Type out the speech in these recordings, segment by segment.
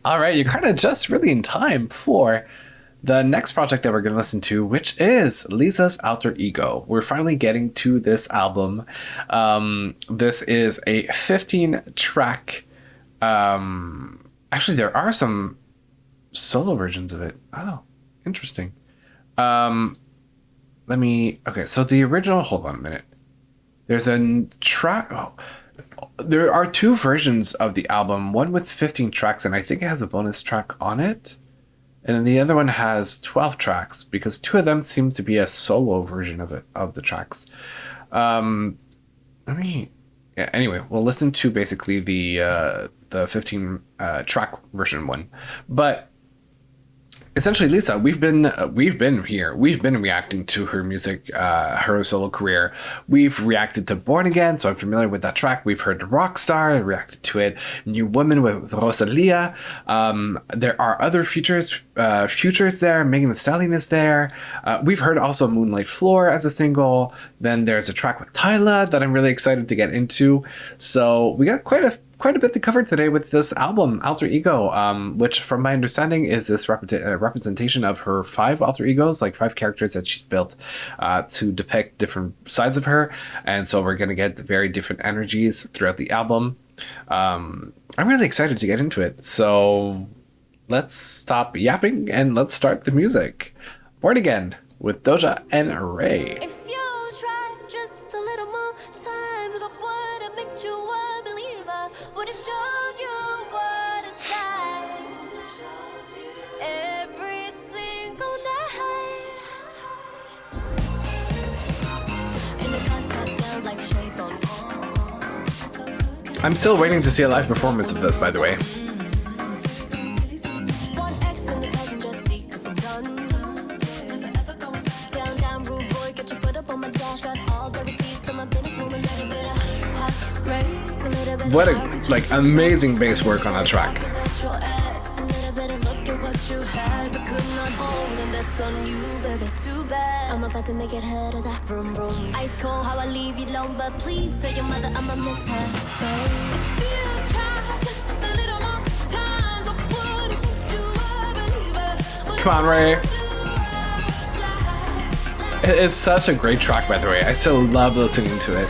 All right, you're kind of just really in time for the next project that we're going to listen to, which is Lisa's Alter Ego. We're finally getting to this album. This is a 15-track. Actually, there are some solo versions of it. Oh, interesting. Okay, so the original, hold on a minute. There's a track. Oh, there are two versions of the album, one with 15 tracks, and I think it has a bonus track on it. And then the other one has 12 tracks, because two of them seem to be a solo version of it, of the tracks. Anyway, we'll listen to basically the 15 track version one. But essentially, Lisa, we've been reacting to her music, her solo career. We've reacted to Born Again, so I'm familiar with that track. We've heard Rockstar, reacted to it. New Woman with Rosalia. There are other futures there. Megan Thee Stallion is there. We've heard also Moonlit Floor as a single. Then there's a track with Tyla that I'm really excited to get into. So we got quite a bit to cover today with this album, Alter Ego, which from my understanding is this representation of her 5 alter egos, like 5 characters that she's built to depict different sides of her. And so we're going to get very different energies throughout the album. I'm really excited to get into it. So let's stop yapping and let's start the music. Born Again with Doja and Ray. If you try just a little more times, I would have made you a believer. Would have showed you what it's like every single night. And the concept felt like shades on. I'm still waiting to see a live performance of this, by the way. One X in the passenger seat, 'cause I'm done. Down, rude boy, get your foot up on my dash. Got all the receipts to my business woman, let a bit of hot rate. What a amazing bass work on that track. I'm about to make it hurt as I vroom vroom. Ice cold, how I leave you alone, but please tell your mother I'ma miss her. So if you try just a little more time, I would make you a believer. Come on, Ray. It's such a great track, by the way. I still love listening to it.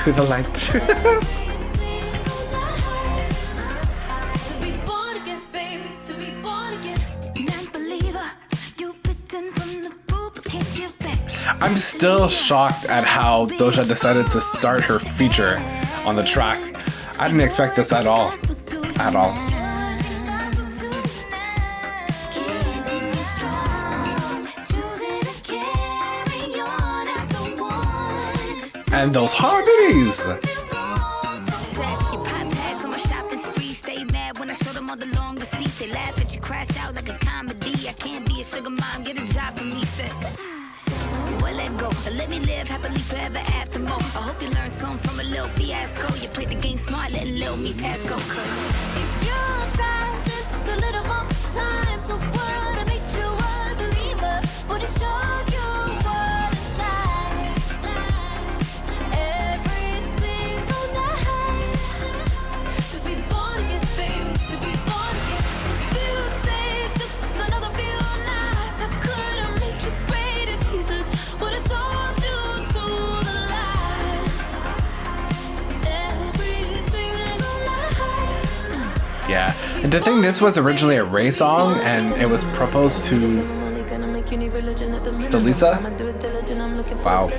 To the light. I'm still shocked at how Doja decided to start her feature on the track. I didn't expect this at all. At all. And those harmonies! Let me live happily forever after more. I hope you learn something from a little fiasco. You played the game smart, letting little me pass go. If you try just a little more time, so would have made you a believer. Would have showed you what it's like every single night. To be born again, baby, to be born again. If you stayed just another few nights, I could have made you pray to Jesus. Would have sold you to the light every single night. Yeah. And to think this was originally a Ray song and it was proposed to Lisa? Wow.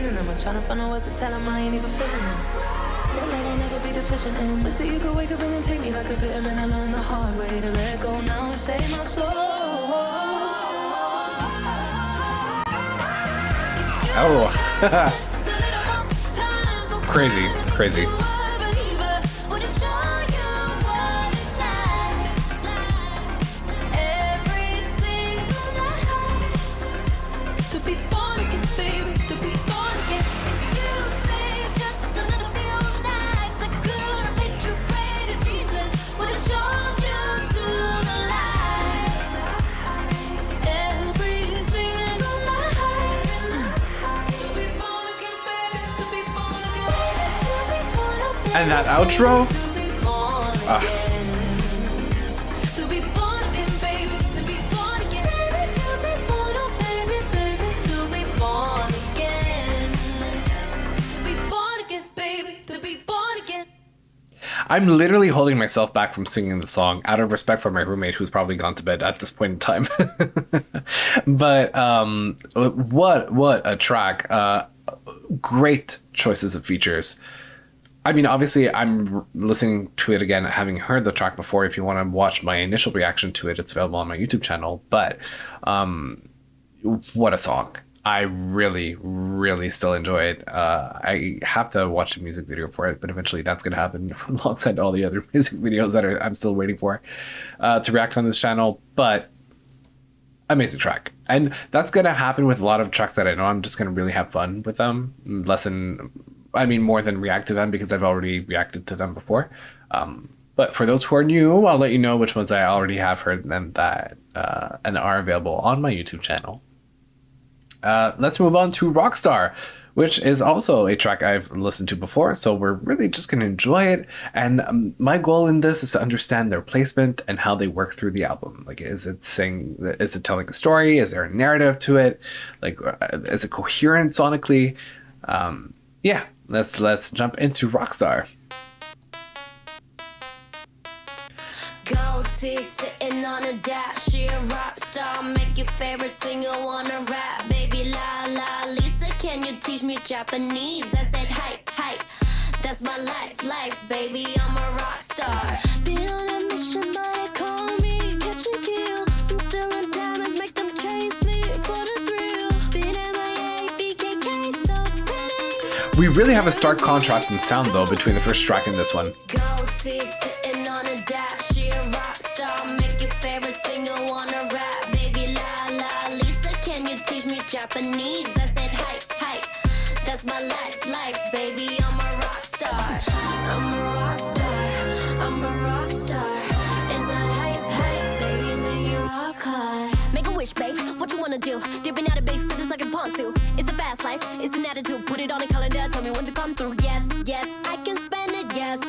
Oh. Crazy, crazy. And that outro. I'm literally holding myself back from singing the song out of respect for my roommate who's probably gone to bed at this point in time. But what a track. Great choices of features. I mean, obviously, I'm listening to it again, having heard the track before. If you want to watch my initial reaction to it, it's available on my YouTube channel. But what a song. I really, really still enjoy it. I have to watch the music video for it, but eventually that's going to happen alongside all the other music videos that I'm still waiting for to react on this channel. But amazing track. And that's going to happen with a lot of tracks that I know. I'm just going to really have fun with them. More than react to them because I've already reacted to them before. But for those who are new, I'll let you know which ones I already have heard and that and are available on my YouTube channel. Let's move on to Rockstar, which is also a track I've listened to before, so we're really just going to enjoy it. And my goal in this is to understand their placement and how they work through the album. Like, is it telling a story? Is there a narrative to it? Like, is it coherent sonically? Yeah, let's jump into Rockstar. Gold teeth sitting on a dash, she a rock star. Make your favorite singer wanna rap. Baby la la, Lisa, can you teach me Japanese? I said hype, hype, that's my life, baby, I'm a rock star. Been on a mission, but they call me catch and kill. I'm still in diamonds, make them chase me for the thrill. Been MIA, BKK, so pretty. We really have a stark contrast in sound though between the first track and this one. Gold teeth sitting on a dash, she a rock star. Make your favorite singer wanna rap. Baby la la, Lisa, can you teach me Japanese? I said hype, hype, that's my life, baby, I'm a rock star. I'm a rock star, I'm a rock star. Is that hype, baby, make it rock hard. Make a wish, babe, what you wanna do? Dipping out of base, it's like a ponzu. It's a fast life, it's an attitude. Put it on a calendar, tell me when to come through. Yes, I can spend it, yes,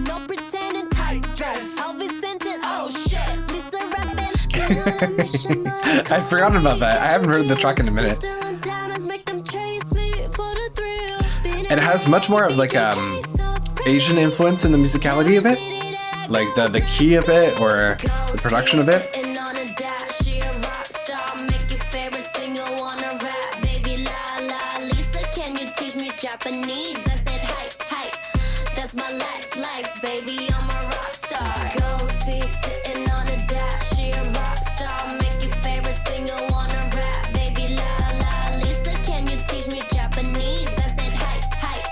no pretending. Tight dress, I'll be sent it, oh shit. Lisa rapping, been on a mission, but I forgot about that. I haven't heard the track in a minute. It has much more of like Asian influence in the musicality of it, like the key of it or the production of it. Japanese, I said hype, that's my life, baby, I'm a rock star. Gold teeth sitting on a dash, she a rock star. Make your favorite singer wanna rap. Baby la la, Lisa, can you teach me Japanese? I said hype,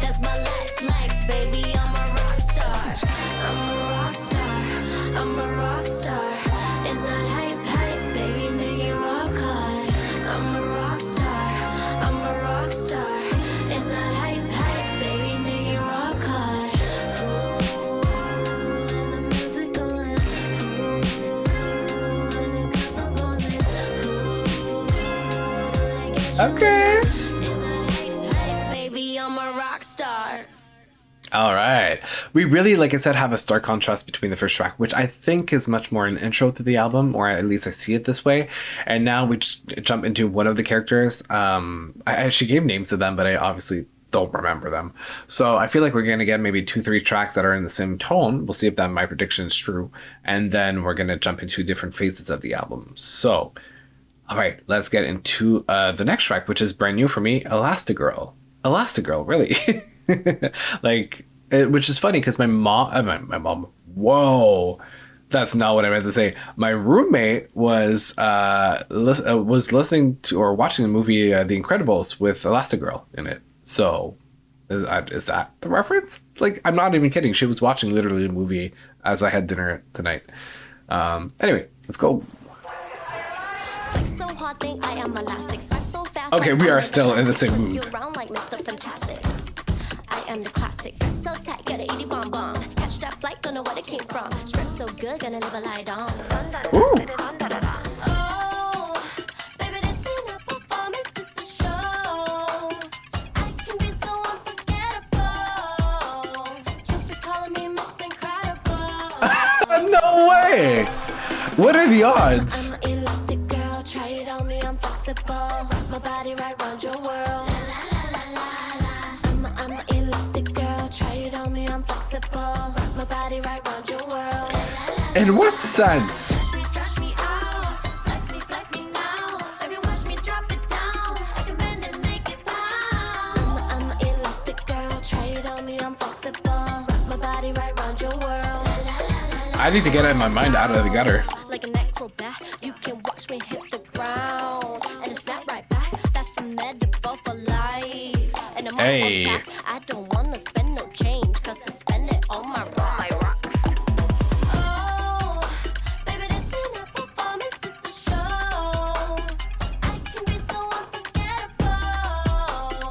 that's my life, baby, I'm a rock star. I'm a rock star, I'm a rock star. Is that hype, baby, make it rock hard. I'm a rock star, I'm a rock star. Is that hype, baby, make it rock hard. And the music going. And the girls are posing. Okay. Is that hype, baby, I'm a rock star. All right. We really, like I said, have a stark contrast between the first track, which I think is much more an intro to the album, or at least I see it this way. And now we just jump into one of the characters. I actually gave names to them, but I obviously don't remember them. So I feel like we're going to get maybe 2-3 tracks that are in the same tone. We'll see if my prediction is true. And then we're going to jump into different phases of the album. So, all right, let's get into the next track, which is brand new for me, Elastigirl. Elastigirl, really. Which is funny because my mom, whoa, that's not what I meant to say. My roommate was listening to or watching the movie The Incredibles with Elastigirl in it. So is that the reference? Like, I'm not even kidding. She was watching literally the movie as I had dinner tonight. Anyway, let's go. Okay, we are still in the same mood. I am the classic, so tight, gotta eat it bomb bomb. Catch that flight, don't know where it came from. Stress so good, gonna never lie down. Ooh. Oh, baby, this ain't a performance, it's a show. I can be so unforgettable. No way! What are the odds? I'm an elastic girl, try it on me, I'm flexible. Wrap my body right round your world. I'm an elastic girl, try it on me, I'm flexible. Wrap my body right round your world. In what sense? Stretch me out, flex me now. Baby, watch me drop it down. I can bend and make it bounce. I'm an elastic girl, try it on me, I'm flexible. Wrap my body right round your world. I need to get my mind out of the gutter. Like an acrobat, you can watch me hit the ground and it's snap right back. That's the metaphor for life. And I'm Hey. on tap. I don't wanna spend no change, cause I spend it on my rocks. Oh, baby, this ain't a performance, it's a show. I can be so unforgettable.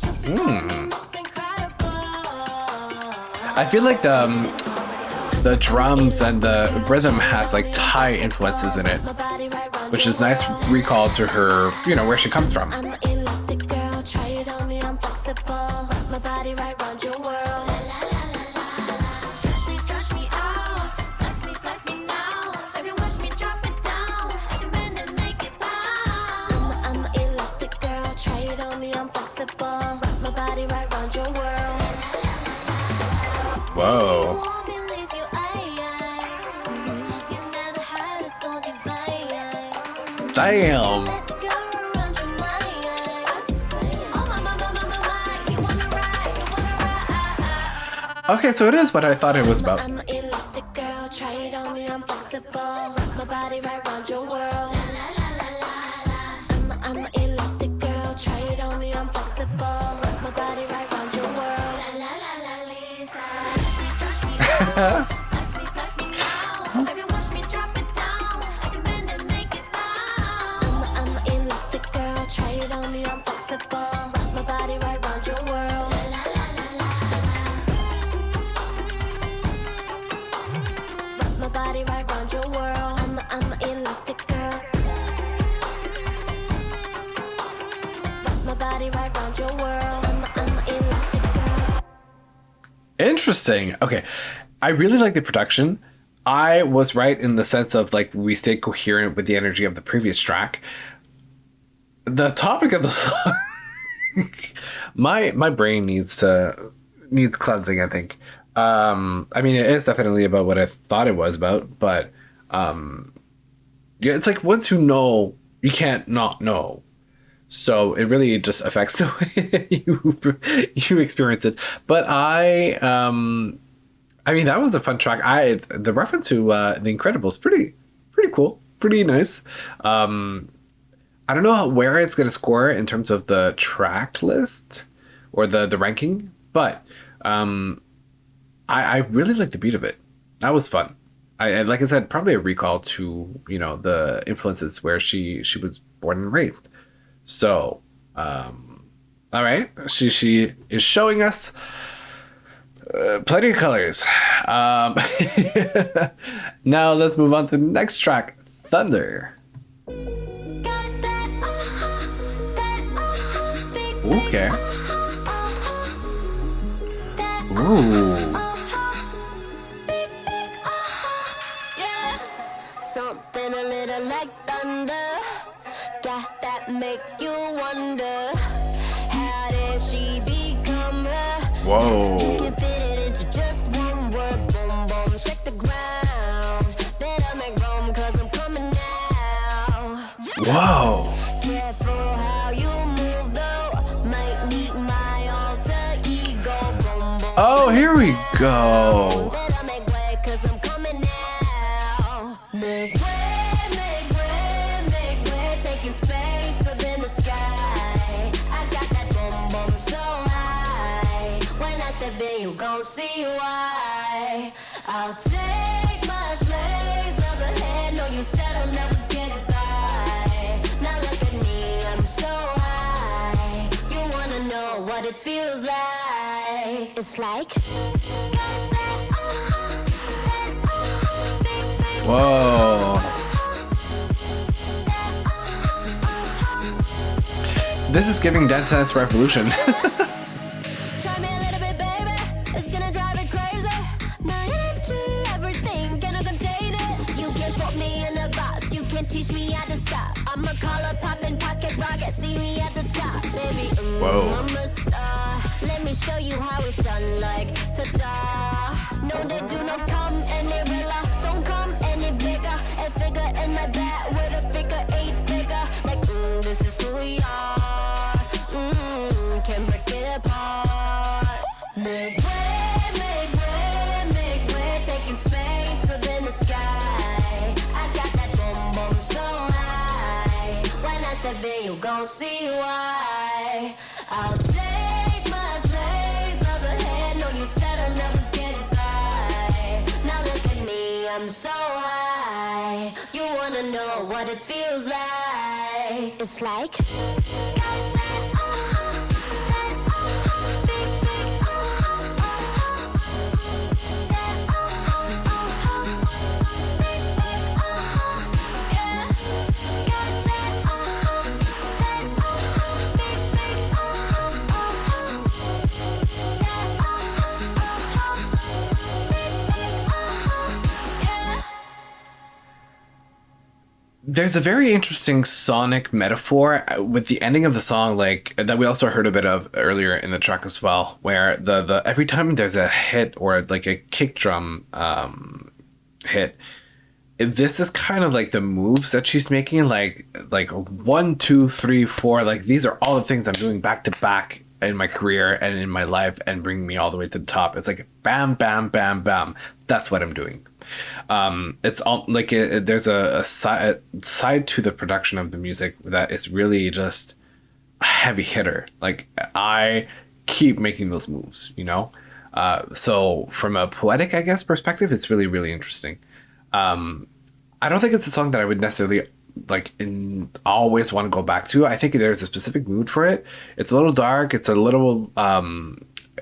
You become this incredible. I feel like the drums and the rhythm has like Thai influences in it, which is nice recall to her, you know, where she comes from. I'm an elastic girl, try it on me, I'm flexible. Wrap my body right round your world. Stretch me out, flex me now. Baby, watch me drop it down. I can bend and make it bounce. I'm an elastic girl, try it on me, I'm flexible. Wrap my body right round your world. Whoa. Won't believe you, you never had a so divine. Damn. Okay, so it is what I thought it was about. I'm an elastic girl, try it on me, I'm flexible. Wrap my body right round your world. I'm an elastic girl, try it on me, I'm flexible. Wrap my body right round your world. Stretch me out, flex me now. Baby, watch me drop it down. I can bend and make it bounce. I'm an elastic girl, try it on me, I'm flexible. Wrap my body right round your world. My body right round your world. I'm an elastic girl. Wrap my body right round your world. I'm an elastic girl. Interesting. Okay. I really like the production. I was right in the sense of like we stayed coherent with the energy of the previous track. The topic of the song, my brain needs cleansing, I think. I mean, it is definitely about what I thought it was about, but yeah, it's like once you know, you can't not know. So it really just affects the way you experience it. But I mean, that was a fun track. The reference to The Incredibles, pretty cool, pretty nice. I don't know where it's gonna score in terms of the track list or the ranking, but I really like the beat of it. That was fun. I like I said, probably a recall to, you know, the influences where she was born and raised. So, all right, she is showing us plenty of colors. Now let's move on to the next track, Thunder. Okay. Ooh. Something a little like thunder, got that make you wonder, how did she become her? Whoa. You can fit it into just one word, boom boom, shake the ground. Better make room, cause I'm coming now. Whoa. Careful how you move though, might meet my alter ego, boom boom. Oh, here we go. Better make way, cause I'm coming now. Make way, taking space up in the sky. I got that boom boom so high. When I step in, you gon' see why. I'll take my place up ahead. No, you said I'll never get by. Now look at me, I'm so high. You wanna know what it feels like? It's like Whoa. This is giving Dance Dance Revolution. Try me a little bit, baby. It's gonna drive it crazy. My energy, everything, gonna contain teach me how to stop. I'm a collar poppin' pocket rocket, see me at the top, baby. Whoa. I'm a star. Let me show you how it's done, like ta-da. No, they do not come any realer, don't come any bigger. A figure in my back with a figure 8 figure. Like, this is who we are. Can't break it apart. Make way, taking space within the sky. I got that boom boom so high. When I step in, you gon' see why. I'll take my place up ahead. No, you said I'll never get by. Now look at me, I'm so high. You wanna know what it feels like? It's like got that big that big yeah. Got that There's a very interesting sonic metaphor with the ending of the song, like that we also heard a bit of earlier in the track as well, where the every time there's a hit or like a kick drum hit, this is kind of like the moves that she's making, like 1, 2, 3, 4, like these are all the things I'm doing back to back in my career and in my life and bringing me all the way to the top. It's like bam, bam, bam, bam. That's what I'm doing. It's all like there's a side to the production of the music that is really just a heavy hitter. Like I keep making those moves, you know? So from a poetic, I guess, perspective, it's really, really interesting. I don't think it's a song that I would necessarily always want to go back to. I think there's a specific mood for it. It's a little dark. It's a little,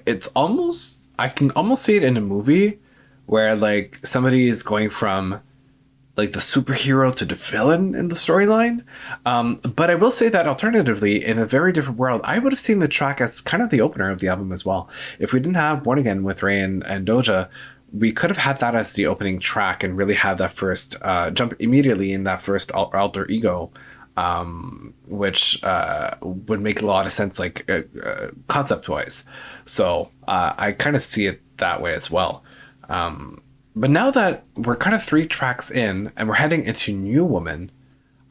it's almost, I can almost see it in a movie where like somebody is going from like the superhero to the villain in the storyline. But I will say that alternatively, in a very different world, I would have seen the track as kind of the opener of the album as well. If we didn't have Born Again with Ray and Doja, we could have had that as the opening track and really had that first jump immediately in that first alter ego, which would make a lot of sense, like concept wise. So I kind of see it that way as well. But now that we're kind of 3 tracks in and we're heading into New Woman,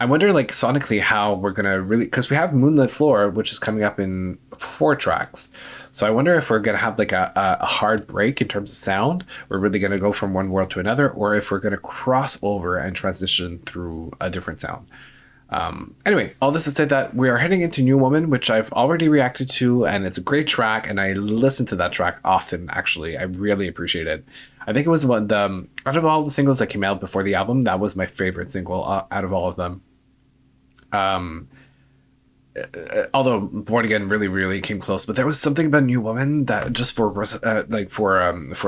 I wonder like sonically how we're going to really, because we have Moonlit Floor, which is coming up in 4 tracks. So I wonder if we're going to have like a hard break in terms of sound. We're really going to go from one world to another, or if we're going to cross over and transition through a different sound. Anyway, all this to say that we are heading into New Woman, which I've already reacted to, and it's a great track, and I listen to that track often, actually. I really appreciate it. I think it was one out of all the singles that came out before the album, that was my favorite single out of all of them. Although Born Again really, really came close, but there was something about New Woman that just for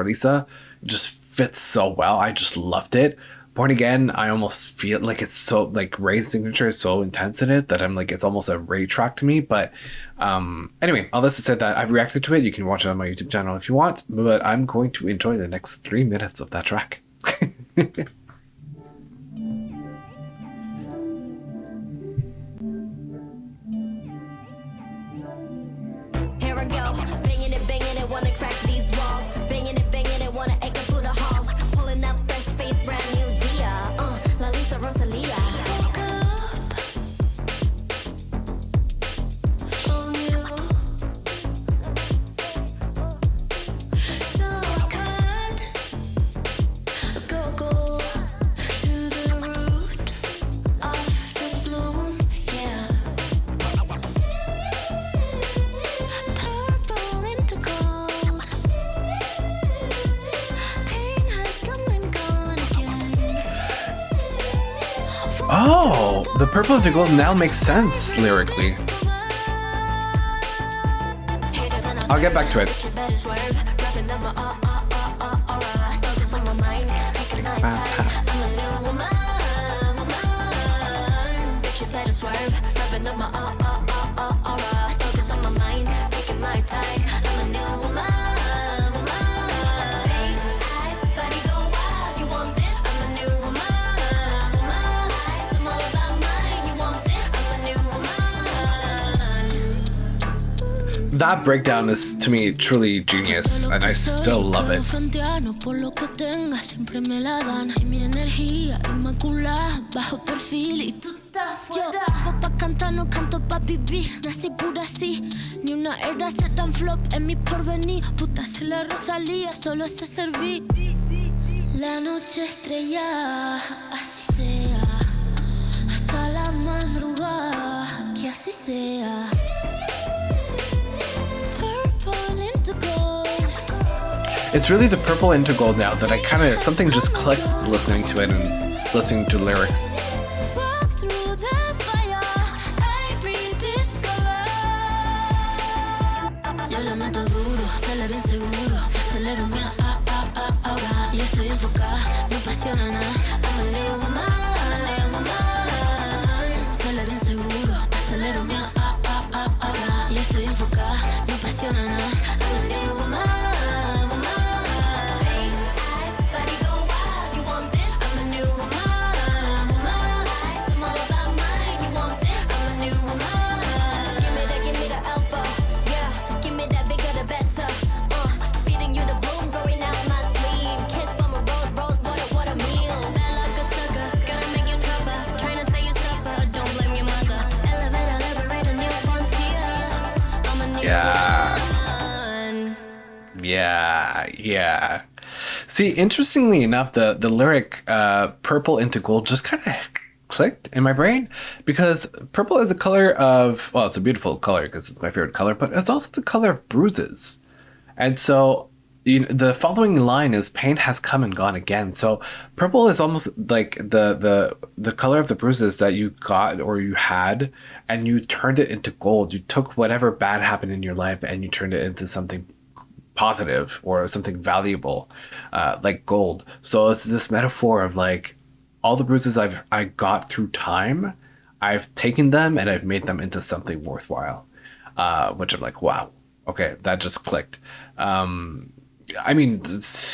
Lisa just fits so well. I just loved it. Born Again, I almost feel like it's so like Ray's signature is so intense in it that I'm like it's almost a Ray track to me. But anyway, all this to say that I've reacted to it. You can watch it on my YouTube channel if you want, but I'm going to enjoy the next 3 minutes of that track. Banging it, wanna crack these walls. Banging it, wanna echo through the halls. Pulling up fresh face, brand new Dia. La Lisa Rosalia. Woke up on you. So I could go to the root of the bloom, yeah. Purple into gold. Pain has come and gone again. Oh, the Purple into Gold now makes sense lyrically. I'll get back to it. That breakdown is, to me, truly genius, and I still love it. La noche estrella, así sea, hasta la madrugada, que así sea. Purple into gold. It's really the purple into gold now that I kind of, something just clicked listening to it and listening to lyrics. Walk through the fire, I rediscover. Yo le meto duro, sale bien seguro, acelero mi ahora. Y estoy enfocada, no presiona nada. I'm a new woman. Sale bien seguro, acelero mi ahora. Y estoy enfocada, no presiona nada. I'm a new woman. Face, eyes, body go wild. You want this? I'm a new woman. I'm all about mine. You want this? I'm a new woman. Give me the alpha. Yeah, give me that bigger the better. Feeding you the bloom, growing out my sleeve. Kiss from a rose, what a meal. Bad like a sucker, gotta make you tougher. Trying to say you suffer, don't blame your mother. Elevate, liberate a new frontier. I'm a new one. Yeah. See, interestingly enough, the lyric purple into gold just kind of clicked in my brain, because purple is a color of, well, it's a beautiful color because it's my favorite color, but it's also the color of bruises. And so the following line is pain has come and gone again. So purple is almost like the color of the bruises that you got or you had, and you turned it into gold. You took whatever bad happened in your life and you turned it into something positive or something valuable, like gold. So it's this metaphor of like all the bruises I got through time, I've taken them and I've made them into something worthwhile, which I'm like, wow, okay, that just clicked. I mean,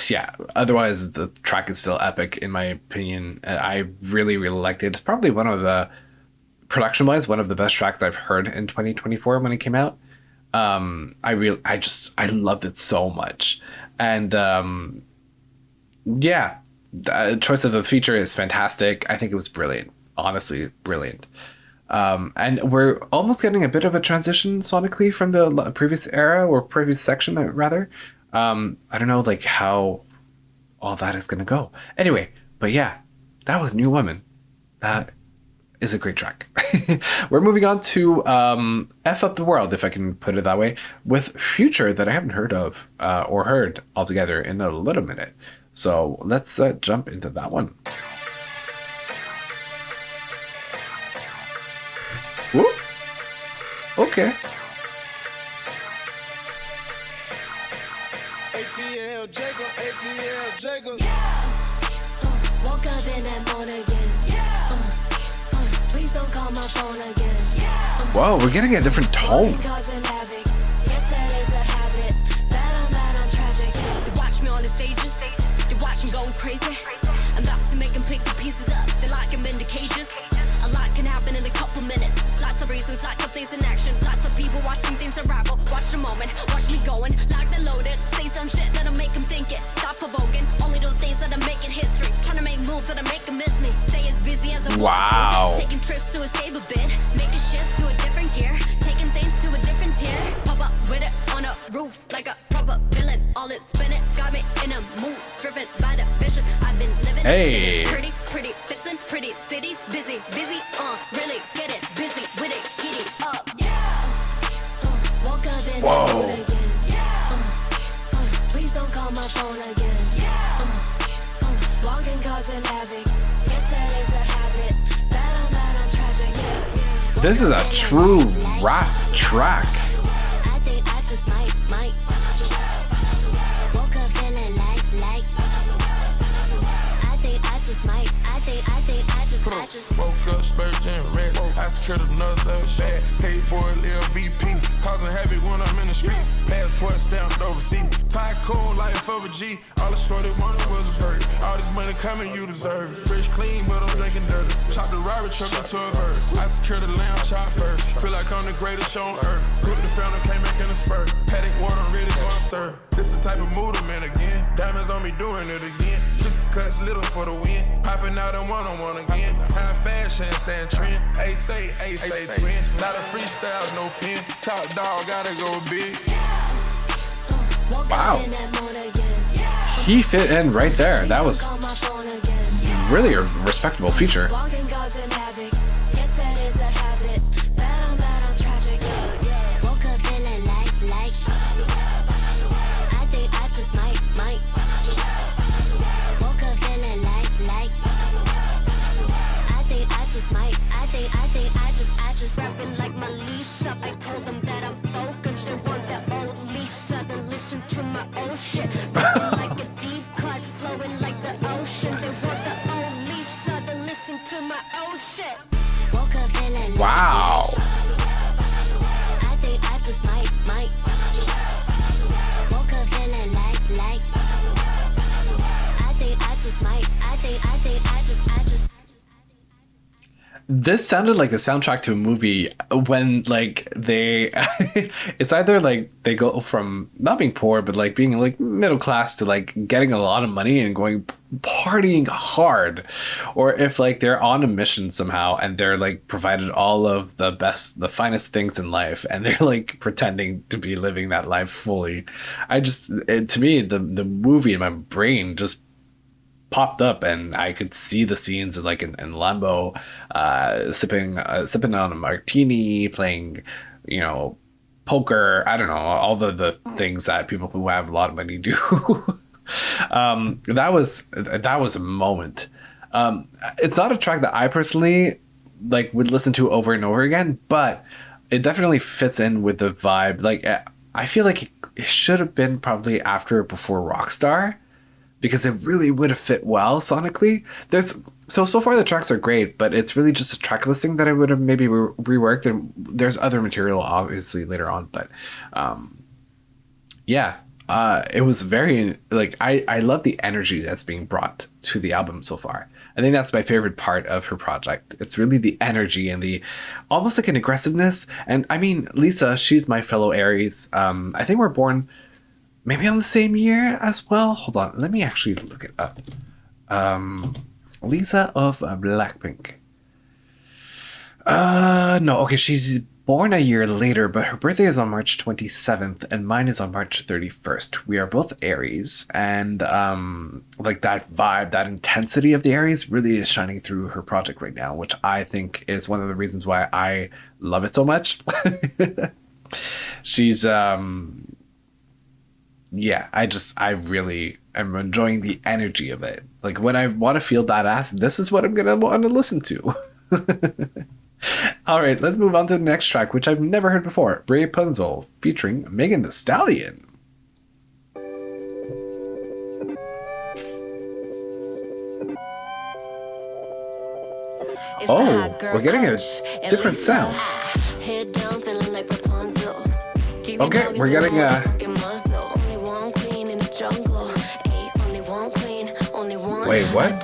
yeah, otherwise the track is still epic in my opinion. I really liked it. It's probably one of the, production wise, one of the best tracks I've heard in 2024 when it came out. I loved it so much. And yeah, the choice of the feature is fantastic. I think it was brilliant, honestly brilliant. And we're almost getting a bit of a transition sonically from the previous era, or previous section rather. I don't know like how all that is gonna go. Anyway, but yeah, that was New Woman. That is a great track. We're moving on to F Up the World, if I can put it that way, with Future, that I haven't heard of or heard altogether in a little minute. So let's jump into that one. Woo. Okay. ATL Jacob. Woke up in that morning again. Please don't call my phone again. Whoa, we're getting a different tone. Causing havoc. Yes, that is a habit. Bad, I'm tragic. You watch me on the stages. You watch them go crazy. I'm about to make them pick the pieces up. They lock them into cages. A lot can happen in a couple minutes. Lots of reasons, lots of things in action. Lots of people watching things unravel. Watch the moment, watch me going. Locked and loaded. Say some shit that'll make them think it. Stop provoking. Only do things that'll make it history. Trying to make moves that'll make them miss me. Stay as busy as I want to. Taking trips to escape a bit. Make a shift to a different gear. Taking things to a different tier. Pop up with it on a roof like a proper villain. All it spinning. Got me in a mood. Driven by the vision. I've been living. Hey. Pretty, fixing pretty cities. Busy, really get it. Busy with it. Giddy up. Woke up in Whoa. the mood again. Please don't call my phone again. Walking causing havoc. Yes, that is a habit. Bad, I'm tragic. This is a true rap track. I think I just might. Woke up feeling like. I think I just might. I think I just. Woke up, spurging red. I secured another bag. Skateboard, LVP. Causing havoc when I'm in the streets. Passport stamped overseas. Tycoon life of a G. All the shorty wanted was a bird. All this money coming, you deserve it. Fresh clean, but I'm drinking dirty. Chop the robber truck into a bird. I secure the lamb chop first. Feel like I'm the greatest show on earth. Put the fountain, came back in a spurt. Paddock water, ready for a serve. This the type of mood I'm in again. Diamonds on me doing it again. Just cuts little for the win. Popping out in one-on-one again. High fashion, sand trend. Ace say twin. Not a freestyle, no pen. Top dog, gotta go big. Wow. He fit in right there. That was really a respectable feature. Rapping like my leash up. I told them that I'm focused. They want that old leaf, so they listen to my old shit. Rapping like a deep cut, flowing like the ocean. They want the old leaf, so they listen to my old shit. Woke up feeling Wow. I think I just might. Woke up feeling like. I think I just might. I think I just. This sounded like the soundtrack to a movie when like they it's either like they go from not being poor but like being like middle class to like getting a lot of money and going partying hard, or if like they're on a mission somehow and they're like provided all of the finest things in life and they're like pretending to be living that life fully. To me the movie in my brain just popped up and I could see the scenes like in Lambo, sipping on a martini, playing, poker. I don't know, all the things that people who have a lot of money do. That was a moment. It's not a track that I personally like would listen to over and over again, but it definitely fits in with the vibe. Like I feel like it should have been probably after or before Rockstar, because it really would have fit well sonically. So far the tracks are great, but it's really just a track listing that I would have maybe reworked, and there's other material obviously later on, but it was very like I love the energy that's being brought to the album so far. I think that's my favorite part of her project. It's really the energy and the almost like an aggressiveness. And I mean, Lisa, she's my fellow Aries. I think we're born maybe on the same year as well. Hold on, let me actually look it up. Lisa of Blackpink. No, okay, she's born a year later, but her birthday is on March 27th and mine is on March 31st. We are both Aries, and like that vibe, that intensity of the Aries really is shining through her project right now, which I think is one of the reasons why I love it so much. She's I really am enjoying the energy of it. Like when I want to feel badass, this is what I'm gonna want to listen to. All right, let's move on to the next track, which I've never heard before. Rapunzel featuring Megan Thee Stallion. Oh, we're getting a different sound. Okay, we're getting wait, what?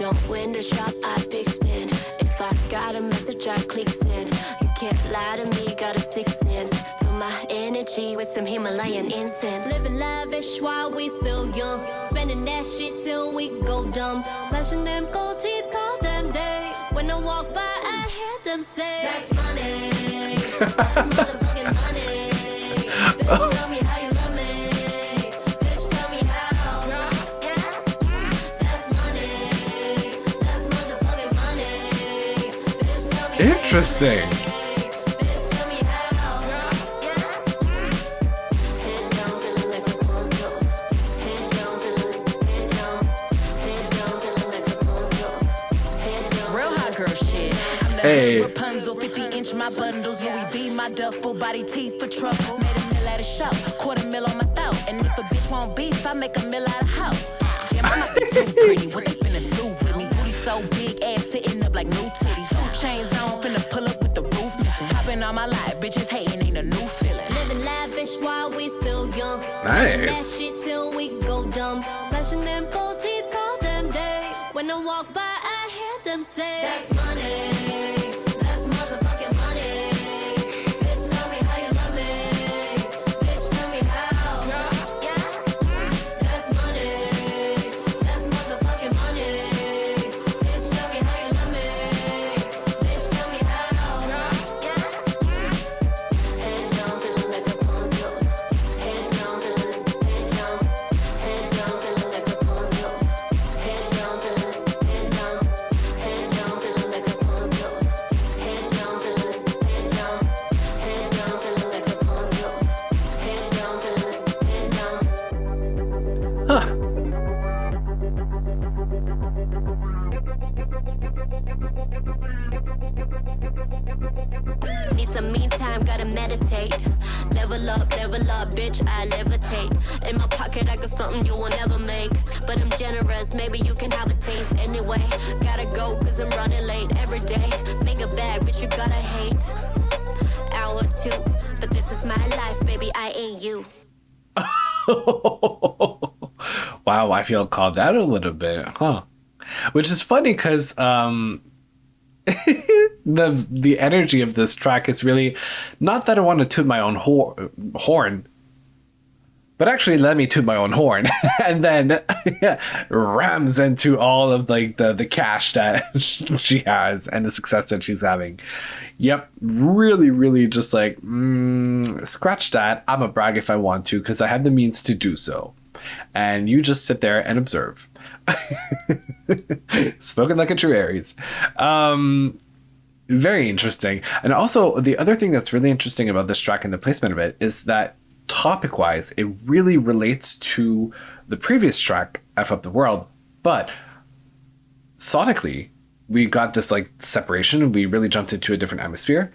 If I got a message, I click send. You can't lie to me, got a sixth sense. Fill my energy with some Himalayan incense. Living lavish while we still young. Spending that shit till we go dumb. Flashing them gold teeth all damn day. When I walk by, I hear them say, that's money. That's motherfucking money. Bitch, tell me how you love me. Bitch, tell me how. Yeah. That's money. That's motherfucking money. Bitch, tell me how. Interesting. Bitch, tell me how. Yeah. Head down, feeling like Rapunzel. Head down, feeling like Rapunzel. Head down. Real hot girl shit. I'm the Rapunzel, 50-inch my bundles. Louis V, my duffel, body teeth for trouble. Made a meal at a shop, $250,000 on my throat. And if a bitch want beef, I make a meal out of hoe. Damn, I might be too pretty. What they finna do with me? Booty so big, ass sitting up like new titties. 2 chains on, finna pull up with the roof missing. Hopping on my life, bitches hating, ain't a new feeling. Living life while we still young. Nice. That shit till we go dumb. Flashing them gold teeth all them day. When I walk by, I hear them say, that's money. That's motherfucking money. Bitch, tell me how you love me. Bitch, tell me how. Yeah. That's money. That's motherfucking money. Bitch, tell me how you love me. Bitch, tell me how. Yeah. Head down, feeling like Rapunzel. Head down, feeling, head down. Head down, feeling like Rapunzel. Head down, feeling, head down. Head down, feeling like Rapunzel. Head down, feeling, head down. Head down, feeling like Rapunzel. Head down, feeling, head down. Huh. Need some me time, gotta meditate. Level up, bitch, I levitate. In my pocket, I got something you will never make. But I'm generous, maybe you can have a taste anyway. Gotta go, cause I'm running late every day. Make a bag, but you gotta hate. Hour two, but this is my life, baby, I ain't you. Wow, I feel called out a little bit, huh? Which is funny because the energy of this track is really not that I want to toot my own horn, but actually let me toot my own horn and then rams into all of like the cash that she has and the success that she's having. Yep, really just like scratch that. I'm a brag if I want to because I have the means to do so, and you just sit there and observe. Spoken like a true Aries. Very interesting. And also the other thing that's really interesting about this track and the placement of it is that topic wise it really relates to the previous track, F Up the World, but sonically we got this like separation. We really jumped into a different atmosphere,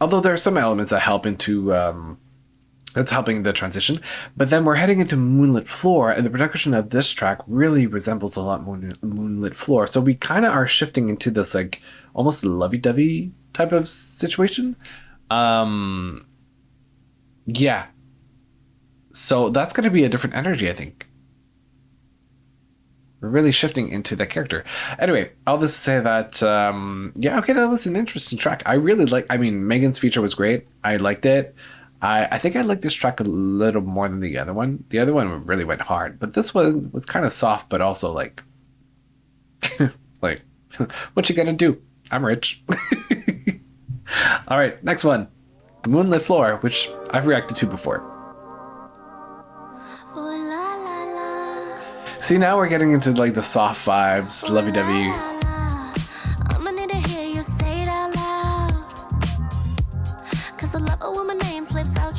although there are some elements that help into that's helping the transition. But then we're heading into Moonlit Floor, and the production of this track really resembles a lot Moonlit Floor. So we kind of are shifting into this like almost lovey-dovey type of situation. Yeah. So that's going to be a different energy, I think. We're really shifting into the character. Anyway, all this to say that, yeah, okay, that was an interesting track. I really Megan's feature was great. I liked it. I think I liked this track a little more than the other one. The other one really went hard, but this one was kind of soft, but also like, like, what you gonna do? I'm rich. All right, next one, Moonlit Floor, which I've reacted to before. See, now we're getting into like the soft vibes, lovey-dovey.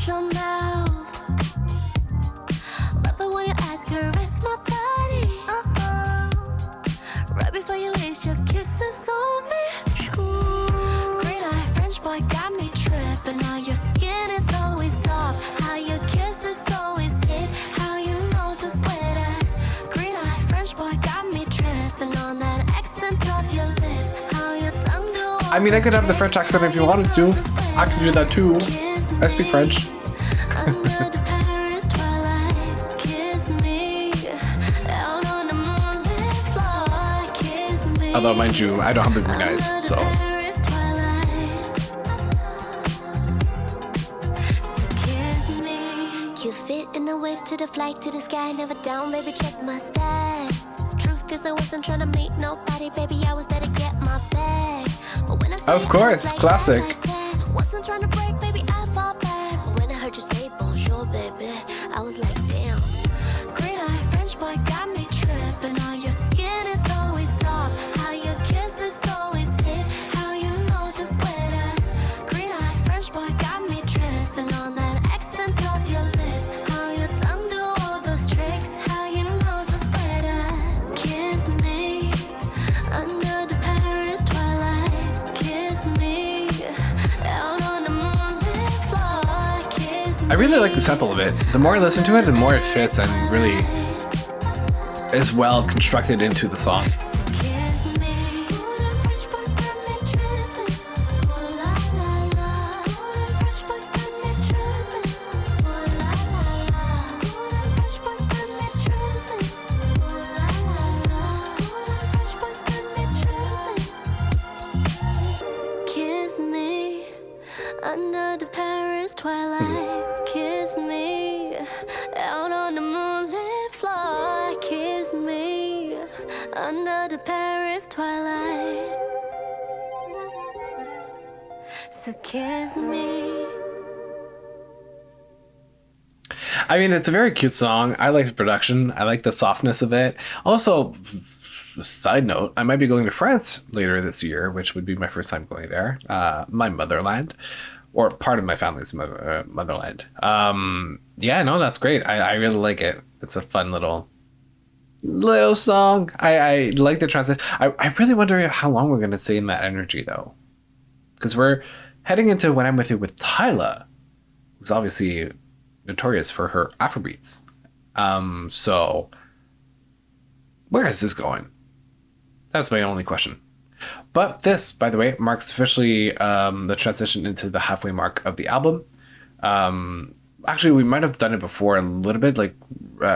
Your mouth. Love it when your eyes caress my body. Right before you lace your kisses on me. Green eye French boy got me tripping. How your skin is always soft. How your kisses always hit. How you know to sweat it. Green eye French boy got me tripping on that accent of your lips. How your tongue do. I mean, I could have the French accent if you wanted to. I can do that too. I speak French. Although, mind you, I don't have the green eyes, so. You fit in the whip to the flight to the sky, never down, baby, check my stats. Truth is, I wasn't trying to meet nobody, baby, I was there to get my bag. But when I of course, classic. Wasn't trying to break, baby, I fall back. But when I heard you say bonjour, baby, I was like, damn. Green eye French boy got me tripping. All your skin is always soft. How your kisses always hit. How you know to sweat it. Green eye French boy got me tripping on that accent of your lips. How your tongue do all those tricks. How you know to sweat it. Kiss me under the Paris twilight. Kiss me out on the moonlit floor. Kiss me. I really like the sample of it. The more I listen to it, the more it fits and really is well constructed into the song. Kiss me. French boys got me tripping. Ooh la la la. French boys got me tripping. Ooh la under the Paris twilight. So kiss me. I mean, it's a very cute song. I like the production. I like the softness of it. Also, side note, I might be going to France later this year, which would be my first time going there. My motherland, or part of my family's motherland. Yeah, no, that's great. I really like it. It's a fun little song. I like the transition. I really wonder how long we're going to stay in that energy, though. Because we're heading into When I'm With You with Tyla, who's obviously notorious for her Afrobeats. So where is this going? That's my only question. But this, by the way, marks officially the transition into the halfway mark of the album. Actually, we might have done it before a little bit, like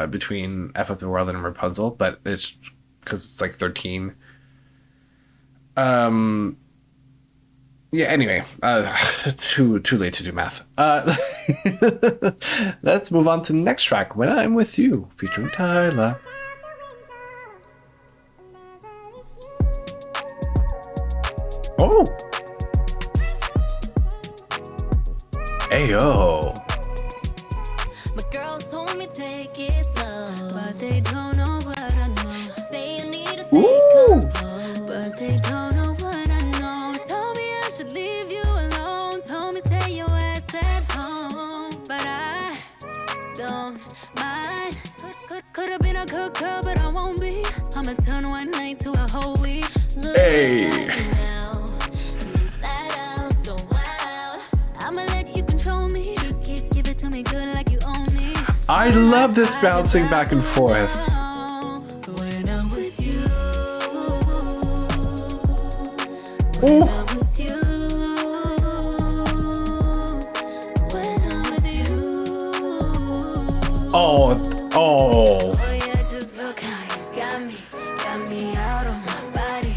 between F Up the World and Rapunzel, but it's because it's like 13. Yeah, anyway, too late to do math. Let's move on to the next track, When I'm With You, featuring Tyla. Oh! Ayo! My girls told me take it slow, but they don't know what I know. Say you need to stay comfortable, but they don't know what I know. Told me I should leave you alone, told me stay your ass at home, but I don't mind. Could have been a good girl, but I won't be. I'ma turn one night to a whole week. Hey! I love this bouncing back and forth. When I'm with you, Ooh. when I'm with you, when I'm with you. Oh. Oh yeah, just look how you got me out of my body.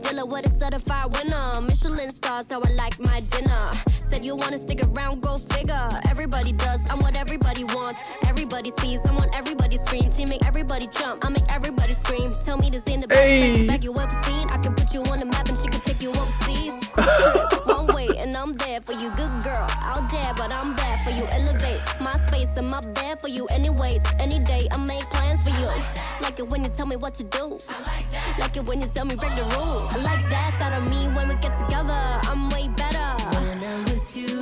Dylan with a certified winner. Michelin stars, how I like my dinner. Said you wanna stick around, go figure. Everybody does, I'm what everybody wants. Everybody sees, I want everybody scream. Team make everybody jump, I make everybody scream. Tell me this in the back you ever seen. I can put you on the map and she can take you overseas. One way and I'm there for you, good girl. Out there, but I'm bad for you. Elevate my space, I'm up there for you. Anyways, any day I make plans for you. Like it when you tell me what to do. Like it when you tell me break the rules. I like that side of me when we get together. I'm way better when I'm with you.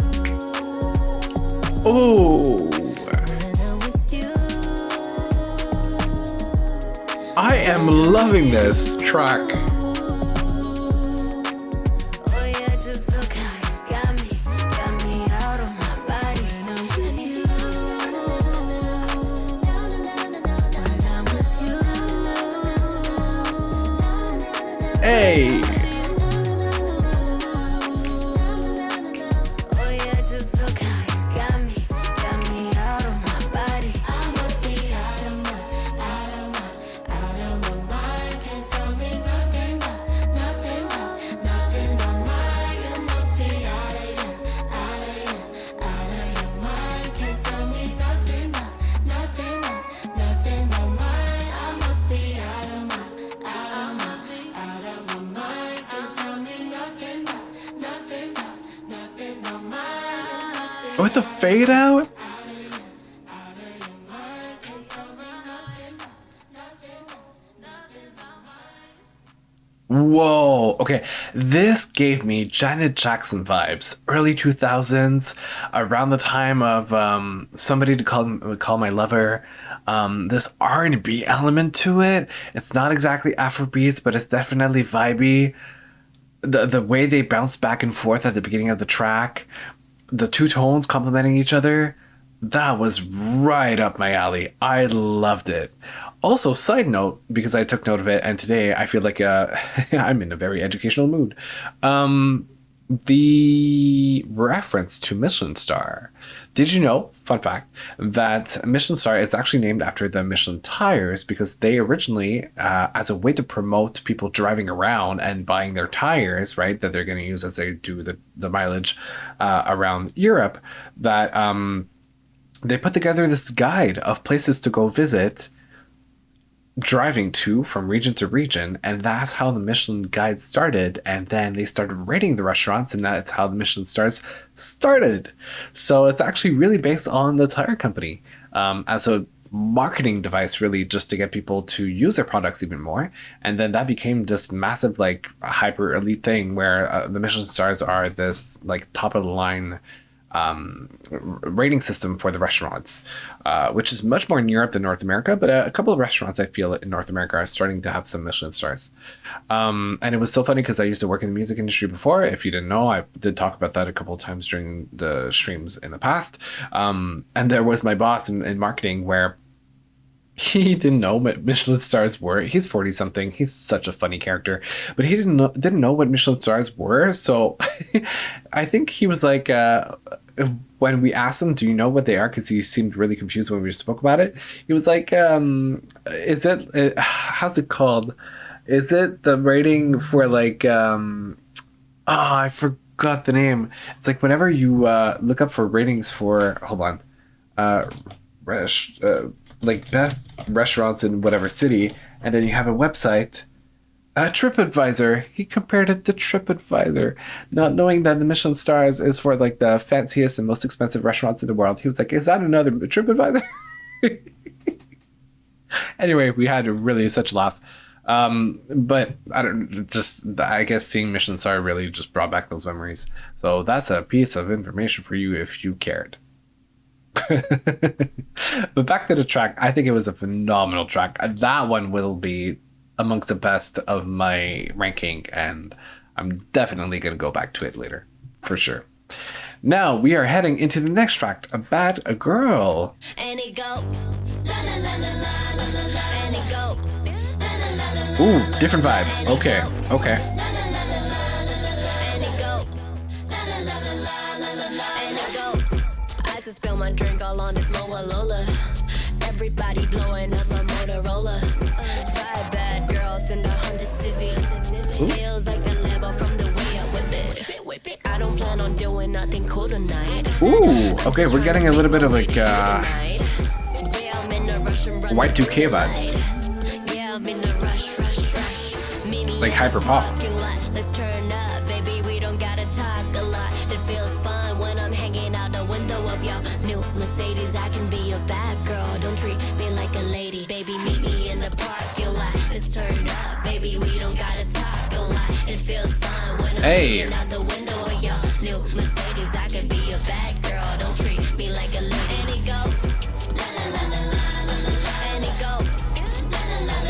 Oh. When I'm with you. I am loving this track. Oh yeah, just look how you got me out of my body. When I'm with you. When I'm with you. Hey. Oh yeah, just look how you got me out of my body. I must be out of my mind. Can't tell me nothing but mine. You must be out of your mind. Can't tell me nothing but mine. I must be out of my mind. Can't tell me nothing but mine. With the fade out? Whoa. Okay. This gave me Janet Jackson vibes. Early 2000s, around the time of Somebody to Call My Lover. This R&B element to it. It's not exactly Afrobeats, but it's definitely vibey. The way they bounce back and forth at the beginning of the track, the two tones complementing each other, that was right up my alley. I loved it. Also, side note, because I took note of it, and today I feel like I'm in a very educational mood. The reference to Michelin Star. Did you know, fun fact, that Michelin Star is actually named after the Michelin tires because they originally, as a way to promote people driving around and buying their tires, right, that they're going to use as they do the mileage around Europe, that they put together this guide of places to go visit driving to from region to region, and that's how the Michelin guide started. And then they started rating the restaurants, and that's how the Michelin stars started. So it's actually really based on the tire company as a marketing device, really, just to get people to use their products even more. And then that became this massive, like, hyper elite thing where the Michelin stars are this like top of the line rating system for the restaurants, which is much more in Europe than North America. But a couple of restaurants I feel in North America are starting to have some Michelin stars. And it was so funny because I used to work in the music industry before. If you didn't know, I did talk about that a couple of times during the streams in the past. And there was my boss in marketing where he didn't know what Michelin stars were. He's 40 something. He's such a funny character, but he didn't know what Michelin stars were. So I think he was like, when we asked him, do you know what they are? Because he seemed really confused when we spoke about it. He was like, is it, how's it called? Is it the rating for like, I forgot the name. It's like whenever you look up for ratings for, hold on, like best restaurants in whatever city, and then you have a website, TripAdvisor. He compared it to TripAdvisor, not knowing that the Michelin stars is for like the fanciest and most expensive restaurants in the world. He was like, is that another TripAdvisor? Anyway, we had really such a laugh. But I guess seeing Michelin star really just brought back those memories. So that's a piece of information for you if you cared. But back to the track, I think it was a phenomenal track. That one will be amongst the best of my ranking, and I'm definitely going to go back to it later, for sure. Now we are heading into the next track, A Bad Girl. And it go, la la la la la la la la, and it go, la la la la la. Ooh, different vibe. Okay. And it go, la la la la la la la la, and it go. I had to spill my drink all on this Lola. Everybody blowing up my Motorola. 5 bad girls in the Honda Civic. Feels like the Lambo from the way I whip it. I don't plan on doing nothing cool tonight. Ooh, okay, we're getting a little bit of like Y2K vibes. Yeah, I'm in a rush. Like hyper pop. Let's turn up, baby. We don't gotta talk a lot. It feels fun when I'm hanging out the window of your new Mercedes. I can be a bad girl. Don't treat me like a lady, baby. Meet me in the parking lot. Let's turn up, baby. We don't gotta talk a lot. It feels fun when I'm hanging out the window of your new Mercedes. I can be a bad girl. Don't treat me like a lady. And it go, la la la la la la la, and it go, la la la la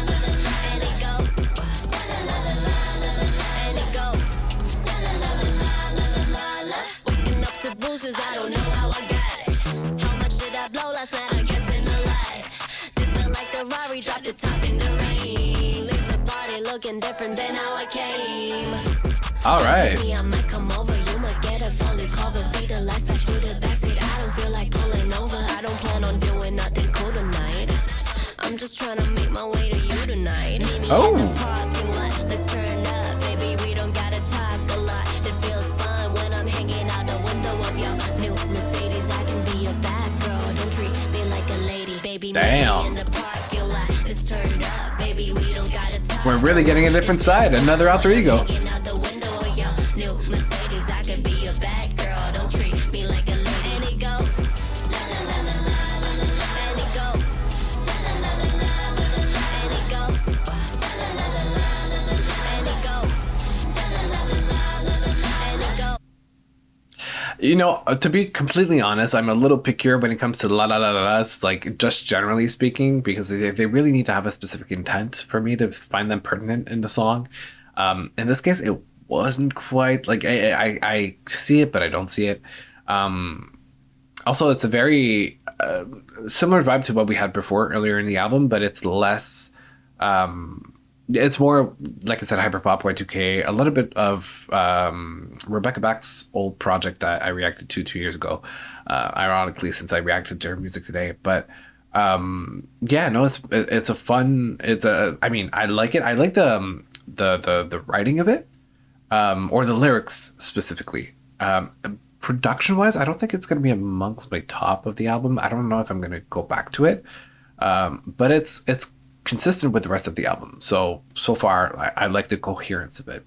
la la la, and it go, la la la la la la la, and it go, la la la la la la la la. Waking up to bruises, I don't know how I got it. How much did I blow last night? I guess in a lie. This felt like the Rari dropped the top in the rain. Leave the party looking different than how I came. All right. I might come over, you might get a fully cover. See the lights flash through the backseat. I don't feel like pulling over. I don't plan on doing nothing cool tonight. I'm just trying to make my way to you tonight. Meet me in the parking lot. Let's turn up, baby. We don't gotta talk a lot. It feels fun when I'm hanging out the window of your new Mercedes. I can be a bad girl. Don't treat me like a lady, baby. Damn. Meet me in the parking lot. Let's turn up, baby. We don't gotta talk. We're really getting a different side. Another alter ego. Hanging out the window of your new Mercedes. I can be a bad girl. Don't treat me like a lady. And it go, la la la la la la la, and it go, la la la la la la la, and it go, la la la la la la la, and it go, la la la la la la la, and it go. You know, to be completely honest, I'm a little pickier when it comes to la la la la la's, like just generally speaking, because they really need to have a specific intent for me to find them pertinent in the song. In this case, it wasn't quite like I see it, but I don't see it. Also, it's a very similar vibe to what we had before earlier in the album, but it's less. It's more, like I said, hyperpop, Y2K, a little bit of Rebecca Back's old project that I reacted to 2 years ago. Ironically, since I reacted to her music today, but yeah, no, it's a fun. I mean, I like it. I like the writing of it, or the lyrics specifically. Production wise, I don't think it's gonna be amongst my top of the album. I don't know if I'm gonna go back to it, but it's consistent with the rest of the album. So far, I like the coherence of it,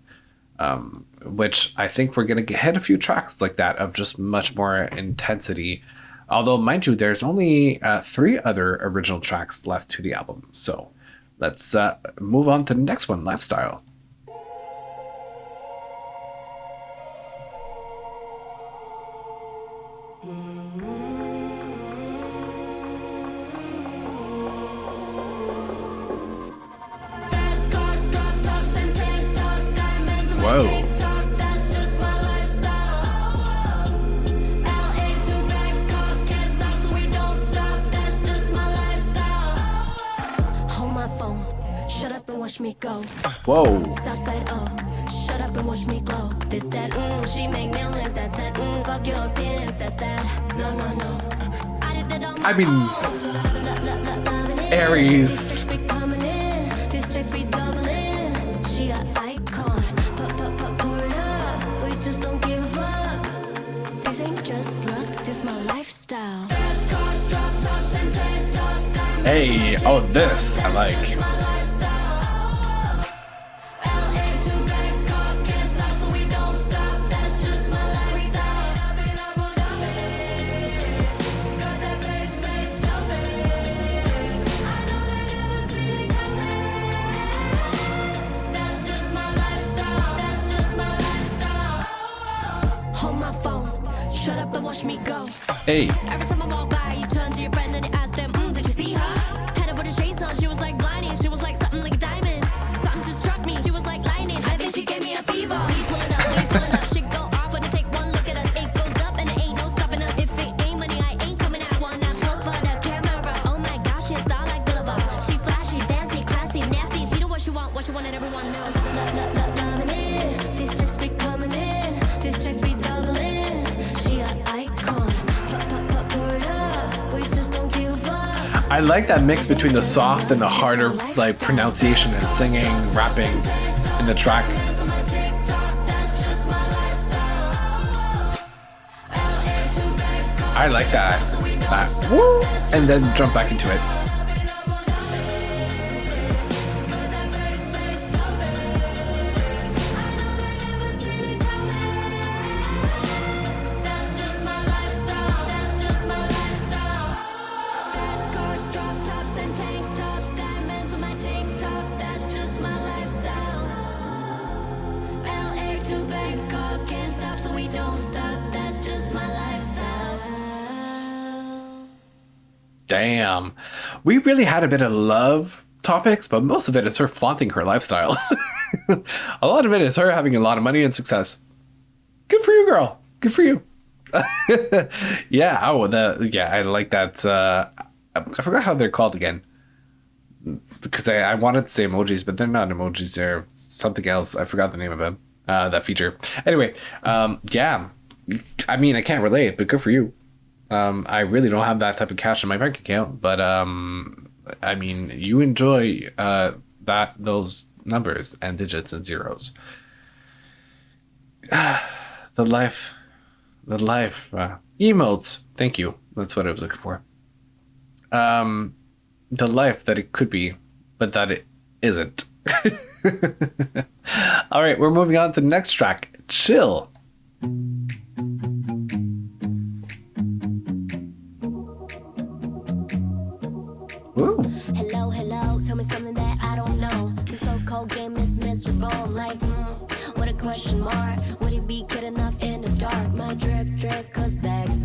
which I think we're going to hit a few tracks like that of just much more intensity. Although, mind you, there's only 3 other original tracks left to the album. So let's move on to the next one, Lifestyle. Whoa. Watch me go. Whoa. Southside, oh, shut up and watch me glow. This that, she make millions. That's that, fuck your opinions. That's that. No, no, no. I did that on my I mean, Aries. This checks be doubling. She a icon. Pour it up. We just don't give up. This ain't just luck. This my lifestyle. Fast cars, drop tops, and tank tops. Hey, oh, this I like. Me go. Hey. Every time I walk by, you turn to your friend and you ask them, did you see her? Had her with a shades on, she was like blinding. She was like something like a diamond. Something just struck me, she was like lightning. I think she gave me a fever. We pulling up, shit go off when you take one look at us. It goes up and it ain't no stopping us. If it ain't money, I ain't coming out. One that pose for the camera. Oh my gosh, she a star like Boulevard. She flashy, fancy, classy, nasty. She know what she wanted everyone knows. Loving it. These chicks be coming in. These chicks be doubling. She a I like that mix between the soft and the harder like pronunciation and singing, rapping in the track. I like that woo, and then jump back into it. Damn, we really had a bit of love topics, but most of it is her flaunting her lifestyle. A lot of it is her having a lot of money and success. Good for you, girl. Good for you. Yeah. Oh, I like that. I forgot how they're called again. Because I wanted to say emojis, but they're not emojis. They're something else. I forgot the name of them. That feature. Anyway, yeah. I mean, I can't relate, but good for you. I really don't have that type of cash in my bank account, but I mean, you enjoy those numbers and digits and zeros. The life, emotes. Thank you. That's what I was looking for. The life that it could be, but that it isn't. All right, we're moving on to the next track, Chill. Ooh. Hello, tell me something that I don't know. The so-called game is miserable, like, what a question mark. Would it be good enough in the dark? My drip, cause bags.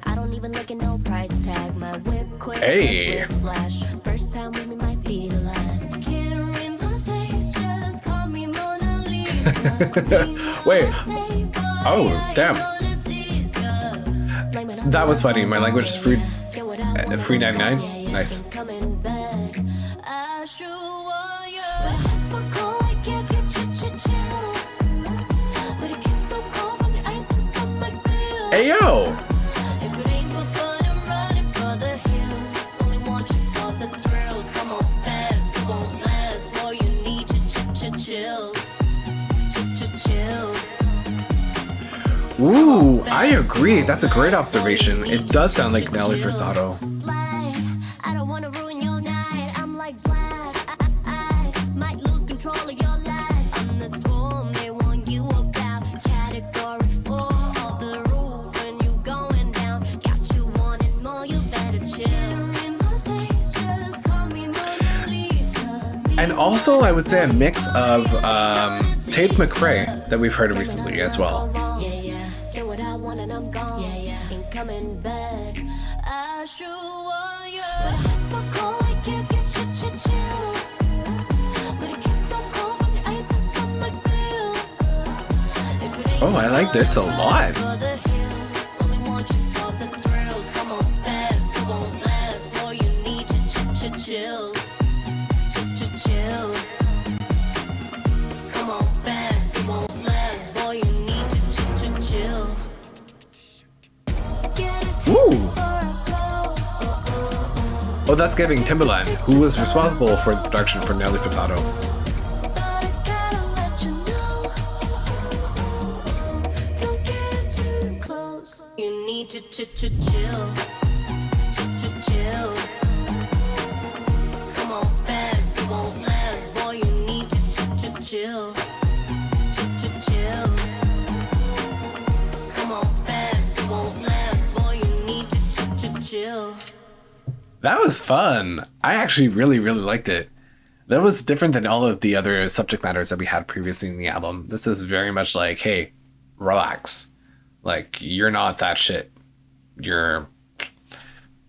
I don't even look at no price tag. My whip quick, hey. Flash. First time with me might be the last. Can't read my face, just call me Mona Lisa. Wait. Oh, damn. That was funny. My language is free. 3.99. Nice. Hey yo! Ooh, I agree. That's a great observation. It does sound like Nelly Furtado. And also, I would say a mix of Tate McRae that we've heard recently as well. Yeah, yeah. Get what I want and I'm gone. Yeah, yeah. Ain't coming back. I sure want you. But it's so cold, I give you chills. But it gets so cold from the ice that's on my grill. If it ain't Oh, I like this a lot. for the hills, only want you for the thrills. Come on fast, it won't last. All you need to chill. Chill. Come on fast, it won't last. All you need to chill. Ooh. Oh, that's giving Timbaland, who was responsible for the production for Nelly Furtado. You need to chill. Chill. Come on fast, it won't last. All you need to chill. Chill. Come on fast, it won't last. All you need to chill. That was fun. I actually really liked it. That was different than all of the other subject matters that we had previously in the album. This is very much like, hey, relax. Like, you're not that shit. You're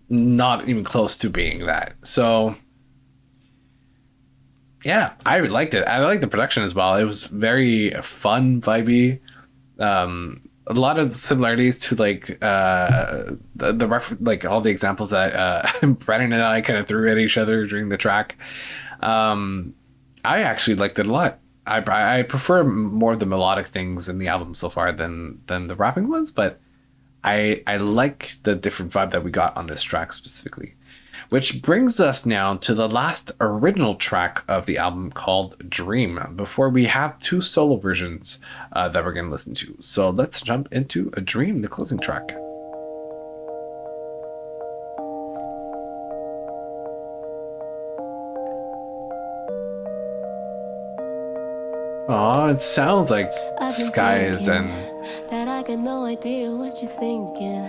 not even close to being that. So, yeah, I liked it. I liked the production as well. It was very fun, vibey. A lot of similarities to like like all the examples that Brennan and I kind of threw at each other during the track. I actually liked it a lot. I prefer more of the melodic things in the album so far than the rapping ones, but I like the different vibe that we got on this track specifically. Which brings us now to the last original track of the album called Dream, before we have two solo versions that we're going to listen to. So let's jump into A Dream, the closing track. Oh, it sounds like skies and... That I got no idea what you're thinking.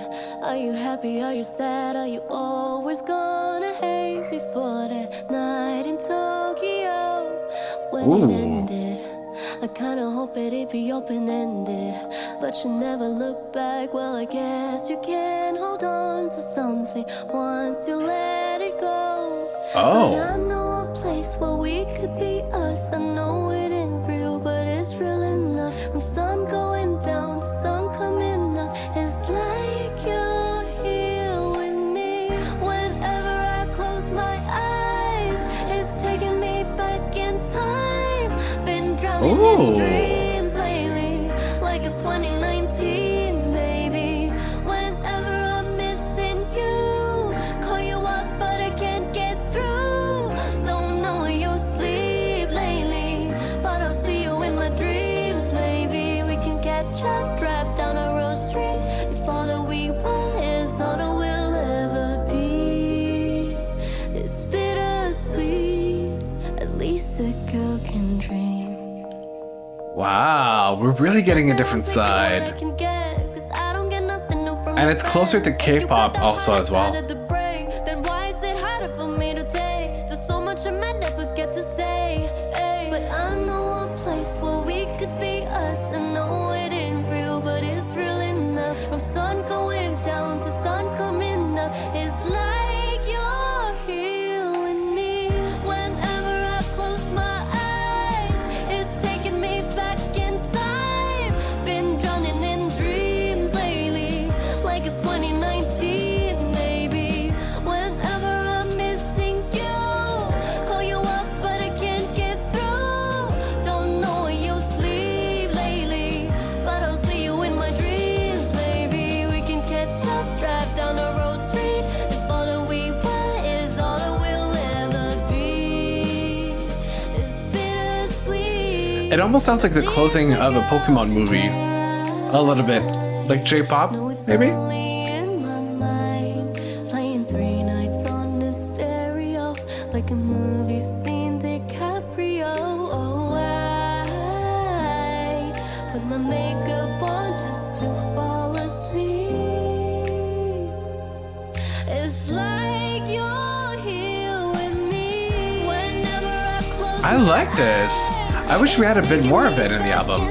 Are you happy? Are you sad? Are you always gonna hate me for that night in Tokyo when it ended? I kinda hope it'd be open-ended, but you never look back. Well, I guess you can hold on to something once you let it go. Oh. But I know a place where we could be us. I know it ain't real, but it's real enough. When sun going down, the sun coming up, it's like you're here with me. Whenever I close my eyes, it's taking me back in time. Been drowning in dreams lately, like it's 2019, baby. Whenever I'm missing you, call you up, but I can't get through. Don't know you sleep lately, but I'll see you in my dreams, maybe. We can catch up, drive down a road street. If all that we want is all that we'll ever be, it's bittersweet. At least a girl can dream. Wow, we're really getting a different side. And it's closer to K-pop also as well. Then why is it harder for me to take? There's so much I might never get to say. But I know a place where we could be us. I know it ain't real, but it's real enough. From sun going down to sun coming up, it's like you're here with me. Whenever I close my eyes, it's taking me back in time. Been drowning in dreams lately, like it's 2019, baby. Whenever I'm missing you, call you up, but I can't get through. Don't know where you sleep lately, but I'll see you in my dreams, baby. We can catch up, drive down the road street. If all that we want is all that we'll ever be, it's bittersweet. It almost sounds like the closing of a Pokemon movie. A little bit. Like J-pop, maybe? Only in my mind, playing 3 nights on the stereo, like a movie scene, DiCaprio. Oh, I put my makeup on just to fall asleep. It's like you're here with me. Whenever I close I like this. I wish we had a bit more of it in the album.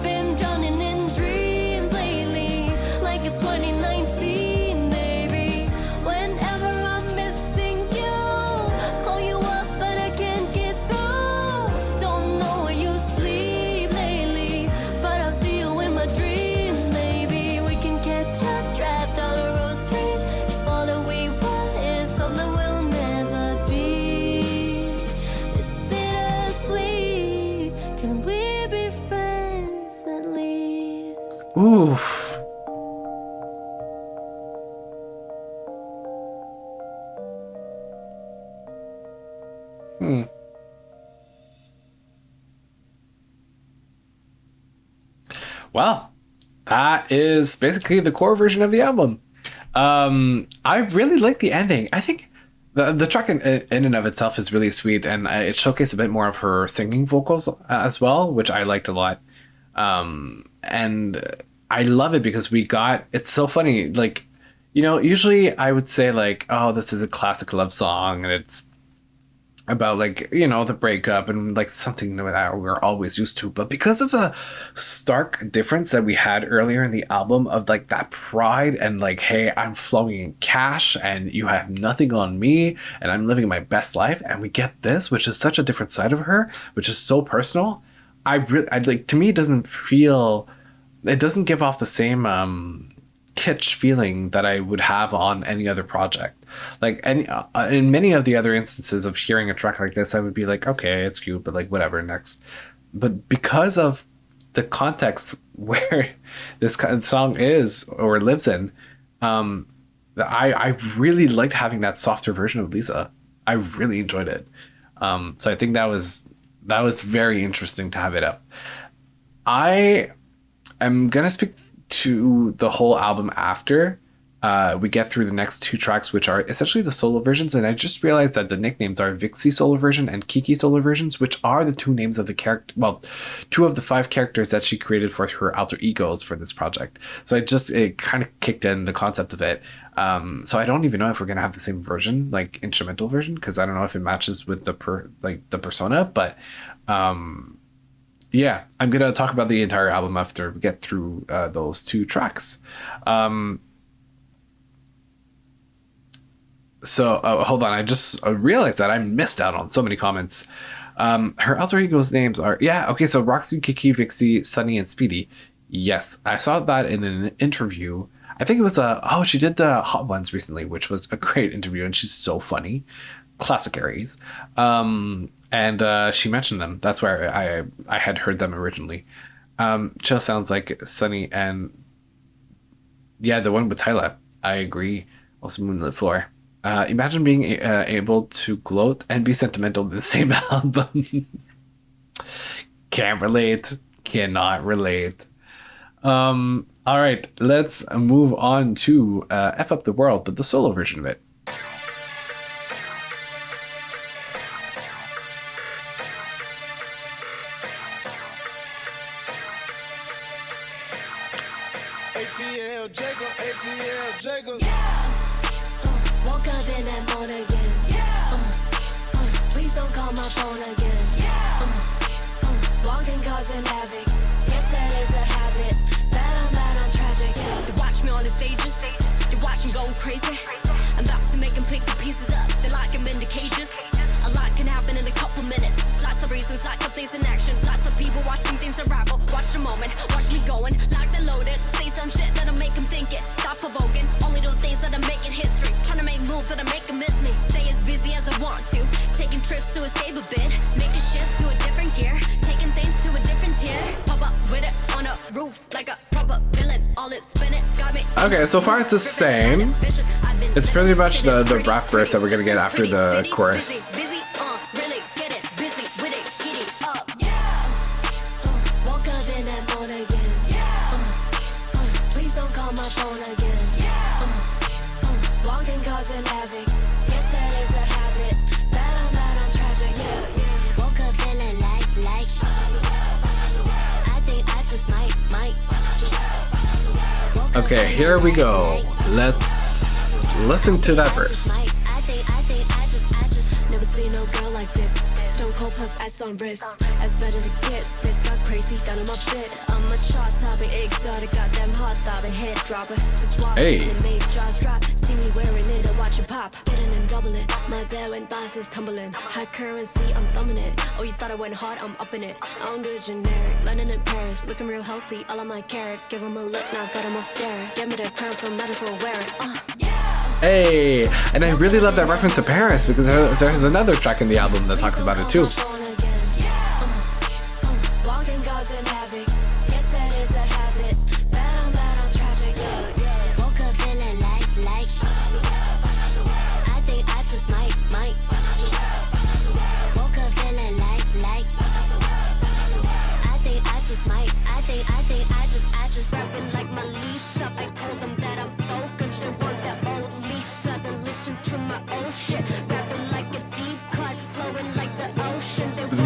Been drowning in dreams lately, like it's 2019, baby. Whenever I'm missing you, call you up, but I can't get through. Don't know where you sleep lately, but I'll see you in my dreams, baby. We can catch up, drive down a road street. If all that we want is something we'll never be, it's bittersweet. Can we be friends at least? Oof. Well, that is basically the core version of the album. I really like the ending. I think the track in and of itself is really sweet, and it showcased a bit more of her singing vocals as well, which I liked a lot. And I love it because it's so funny. Like, you know, usually I would say like, oh, this is a classic love song and it's about like, you know, the breakup and like something that we're always used to. But because of the stark difference that we had earlier in the album of like that pride and like, hey, I'm flowing in cash and you have nothing on me and I'm living my best life, and we get this, which is such a different side of her, which is so personal. I like, to me, it doesn't give off the same kitsch feeling that I would have on any other project. Like, in many of the other instances of hearing a track like this, I would be like, okay, it's cute, but like, whatever, next. But because of the context where this kind of song is or lives in, I really liked having that softer version of Lisa. I really enjoyed it. So I think that was very interesting to have it up. I am gonna speak to the whole album after we get through the next two tracks, which are essentially the solo versions. And I just realized that the nicknames are Vixie solo version and Kiki solo versions, which are the two names of the character, well, two of the 5 characters that she created for her alter egos for this project. So it kind of kicked in the concept of it. So I don't even know if we're gonna have the same version, like instrumental version, because I don't know if it matches with the persona. But yeah, I'm gonna talk about the entire album after we get through those two tracks. So hold on, I just realized that I missed out on so many comments. Her alter egos names are, so Roxy, Kiki, Vixie, Sunny, and Speedy. Yes, I saw that in an interview. I think it was she did the Hot Ones recently, which was a great interview, and she's so funny. Classic Aries. And she mentioned them. That's where I had heard them originally. Chill sounds like Sunny, and yeah, the one with Tyla. I agree. Also Moonlit Floor. Imagine being able to gloat and be sentimental in the same album. Can't relate. Cannot relate. All right, let's move on to F Up the World, but the solo version of it. ATL Jacob. Woke up in that morning again. Please don't call my phone again. Walking causing havoc. Yes, that is a habit. Bad, I'm tragic. They watch me on the stages. They watch them go crazy. I'm about to make them pick the pieces up. They lock them in the cages. A lot can happen in a couple minutes. Lots of reasons, lots of things in action. Lots of people watching things unravel. Watch the moment, watch me going. Locked and loaded. Say some shit that'll make them think it. Stop provoking. Only do things that'll make it history. Trying to make moves that'll make them miss me. Stay as busy as I want to. Taking trips to escape a bit. Make a shift to a different gear. Taking things to a different tier. Pop up with it on a roof like a proper villain. All it spinning got me. Okay, so far it's the same. It's pretty much the rap verse that we're gonna get after the chorus. Really get it busy with it, giddy up. Woke up in that morning again. Please don't call my phone again. Walking causing havoc. Yes, that is a habit. Bad, I'm tragic. Woke up feeling like. I think I just might. Okay, here we go. Let's listen to that verse. I think I just never seen no girl like this. Stone cold plus ice on wrist. As bad as it gets, face got crazy, down on my bed. I'm a chart topping, exotic, goddamn hot throbbing, head dropper. Just walk in and make jaws drop. See me wearing it and watch it pop. Getting and doubling, my bed when boss is tumbling. High currency, I'm thumbing it. Oh, you thought I went hard, I'm upping it. I don't do generic, London and Paris, looking real healthy. All of my carrots, give them a look, now got them all staring. Give me the crown, so might as well wear it. Hey, and I really love that reference to Paris because there's another track in the album that talks about it too.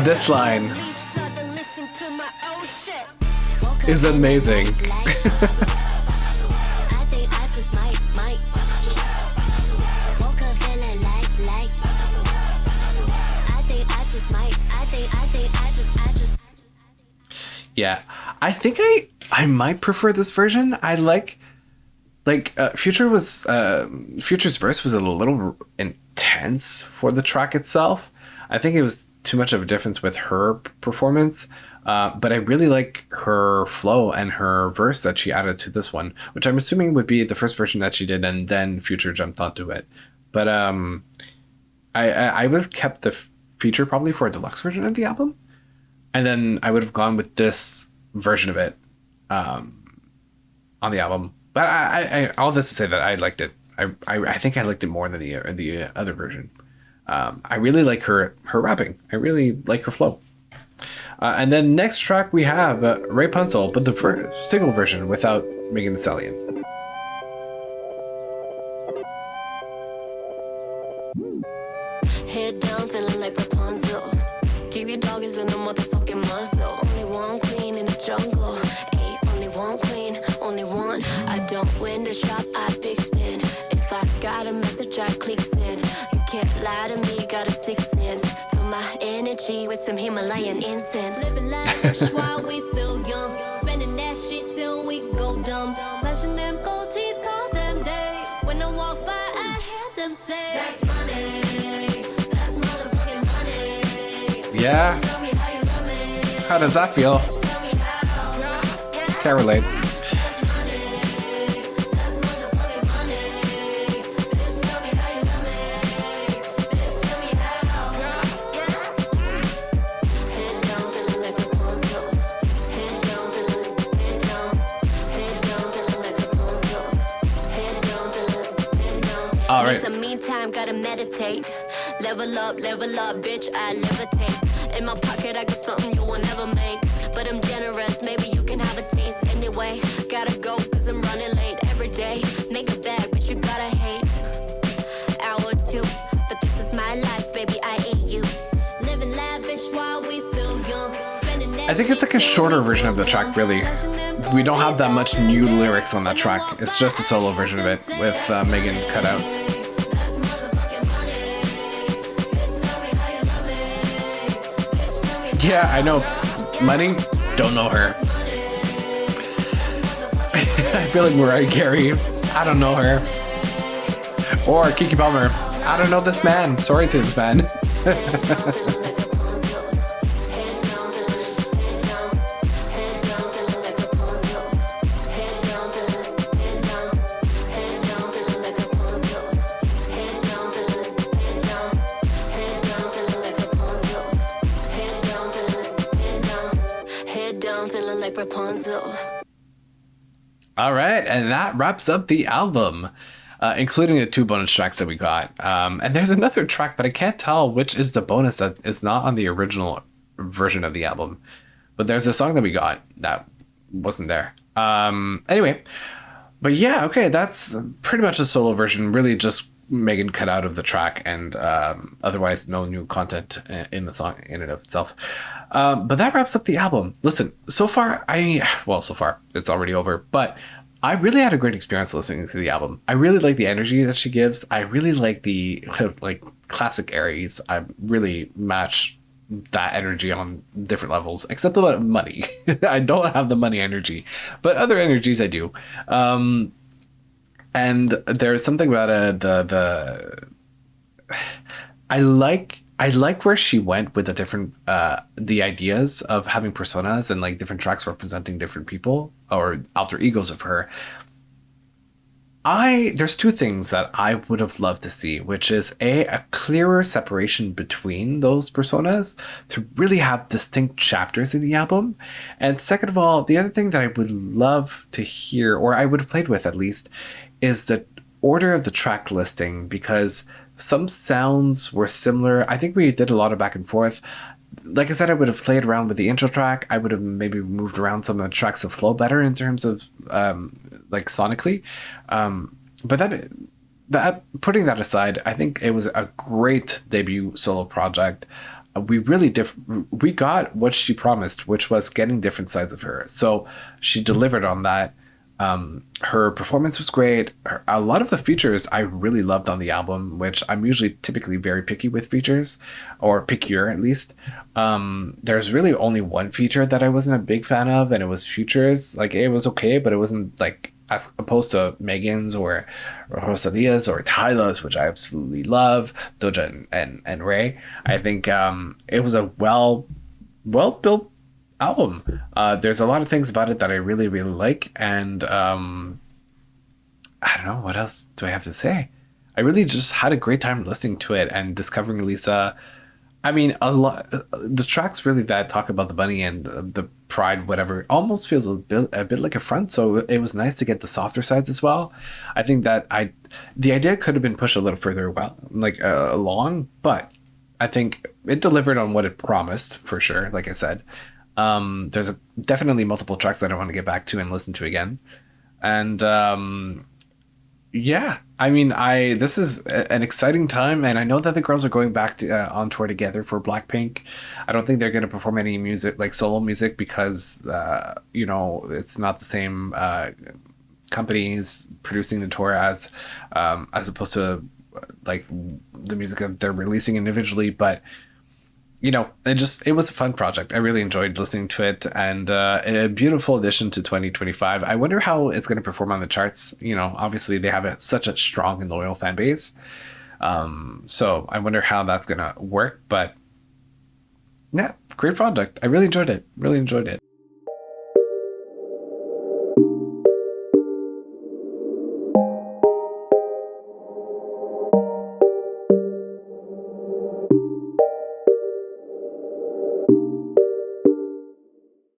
This line is amazing. Yeah, I think I might prefer this version. I like Future's verse was a little intense for the track itself. I think it was too much of a difference with her performance, but I really like her flow and her verse that she added to this one, which I'm assuming would be the first version that she did, and then Future jumped onto it. But I would have kept the feature probably for a deluxe version of the album, and then I would have gone with this version of it on the album. But I all this to say that I liked it. I think I liked it more than the other version. I really like her rapping. I really like her flow. And then next track we have Rapunzel, but the single version without Megan Thee Stallion. Head down, feeling like Rapunzel. Keep your dog is in the motherfucking muzzle. Only one queen in the jungle. Ay, only one queen, only one. I don't win the shop, I big spin. If I got a message, I clicks in. You can't lie to me, got a sixth sense. Fill my energy with some Himalayan incense. Living lavish while we still young. Spending that shit till we go dumb. Flashing them gold teeth all damn day. When I walk by, I hear them say, that's money. That's motherfucking money. Yeah. How does that feel? Can't relate. All right. In the meantime, gotta meditate. Level up, bitch, I levitate. In my pocket, I got something you will never make. But I'm generous, maybe you can have a taste. Anyway, gotta go, cause I'm running late every day. Make a bag, but you gotta hate. Hour two, but this is my life, baby, I ain't you. Living lavish while we still young. I think it's like a shorter version of the track, really. We don't have that much new lyrics on that track. It's just a solo version of it with Megan cut out. Yeah, I know. Lenny, don't know her. I feel like Mariah Carey, I don't know her. Or Keke Palmer, I don't know this man. Sorry to this man. Rapunzel. All right, and that wraps up the album, including the 2 bonus tracks that we got. And there's another track that I can't tell which is the bonus that is not on the original version of the album. But there's a song that we got that wasn't there. Anyway, but yeah, okay, that's pretty much a solo version. Really just Megan cut out of the track, and otherwise no new content in the song in and of itself. But that wraps up the album. Listen, so far it's already over, but I really had a great experience listening to the album. I really like the energy that she gives. I really like the like classic Aries. I really match that energy on different levels, except the money. I don't have the money energy, but other energies I do. And there's something about I like where she went with the different the ideas of having personas and like different tracks representing different people or alter egos of her. There's two things that I would have loved to see, which is a clearer separation between those personas to really have distinct chapters in the album. And second of all, the other thing that I would love to hear, or I would have played with at least, is the order of the track listing, because some sounds were similar. I think we did a lot of back and forth. Like I said, I would have played around with the intro track. I would have maybe moved around some of the tracks to flow better in terms of like sonically. But that putting that aside, I think it was a great debut solo project. We really we got what she promised, which was getting different sides of her. So she delivered on that. Her performance was great. A lot of the features I really loved on the album, which I'm usually typically very picky with features, or pickier at least. There's really only one feature that I wasn't a big fan of, and it was Futures. Like, it was okay, but it wasn't like as opposed to Megan's or Rosalia's or Tyla's, which I absolutely love, Doja and Ray. I think it was a well built album. There's a lot of things about it that I really, really like, and I don't know, what else do I have to say? I really just had a great time listening to it and discovering Lisa. I mean, a lot the tracks really that talk about the bunny and the pride, whatever, almost feels a bit like a front. So it was nice to get the softer sides as well. I think that the idea could have been pushed a little further along, but I think it delivered on what it promised for sure. Like I said, there's definitely multiple tracks that I want to get back to and listen to again, and yeah, I mean, this is an exciting time, and I know that the girls are going back to, on tour together for Blackpink. I don't think they're going to perform any music, like solo music, because it's not the same companies producing the tour as opposed to like the music that they're releasing individually. But it was a fun project. I really enjoyed listening to it, and a beautiful addition to 2025. I wonder how it's going to perform on the charts. Obviously they have such a strong and loyal fan base. So I wonder how that's going to work, but yeah, great project. I really enjoyed it. Really enjoyed it.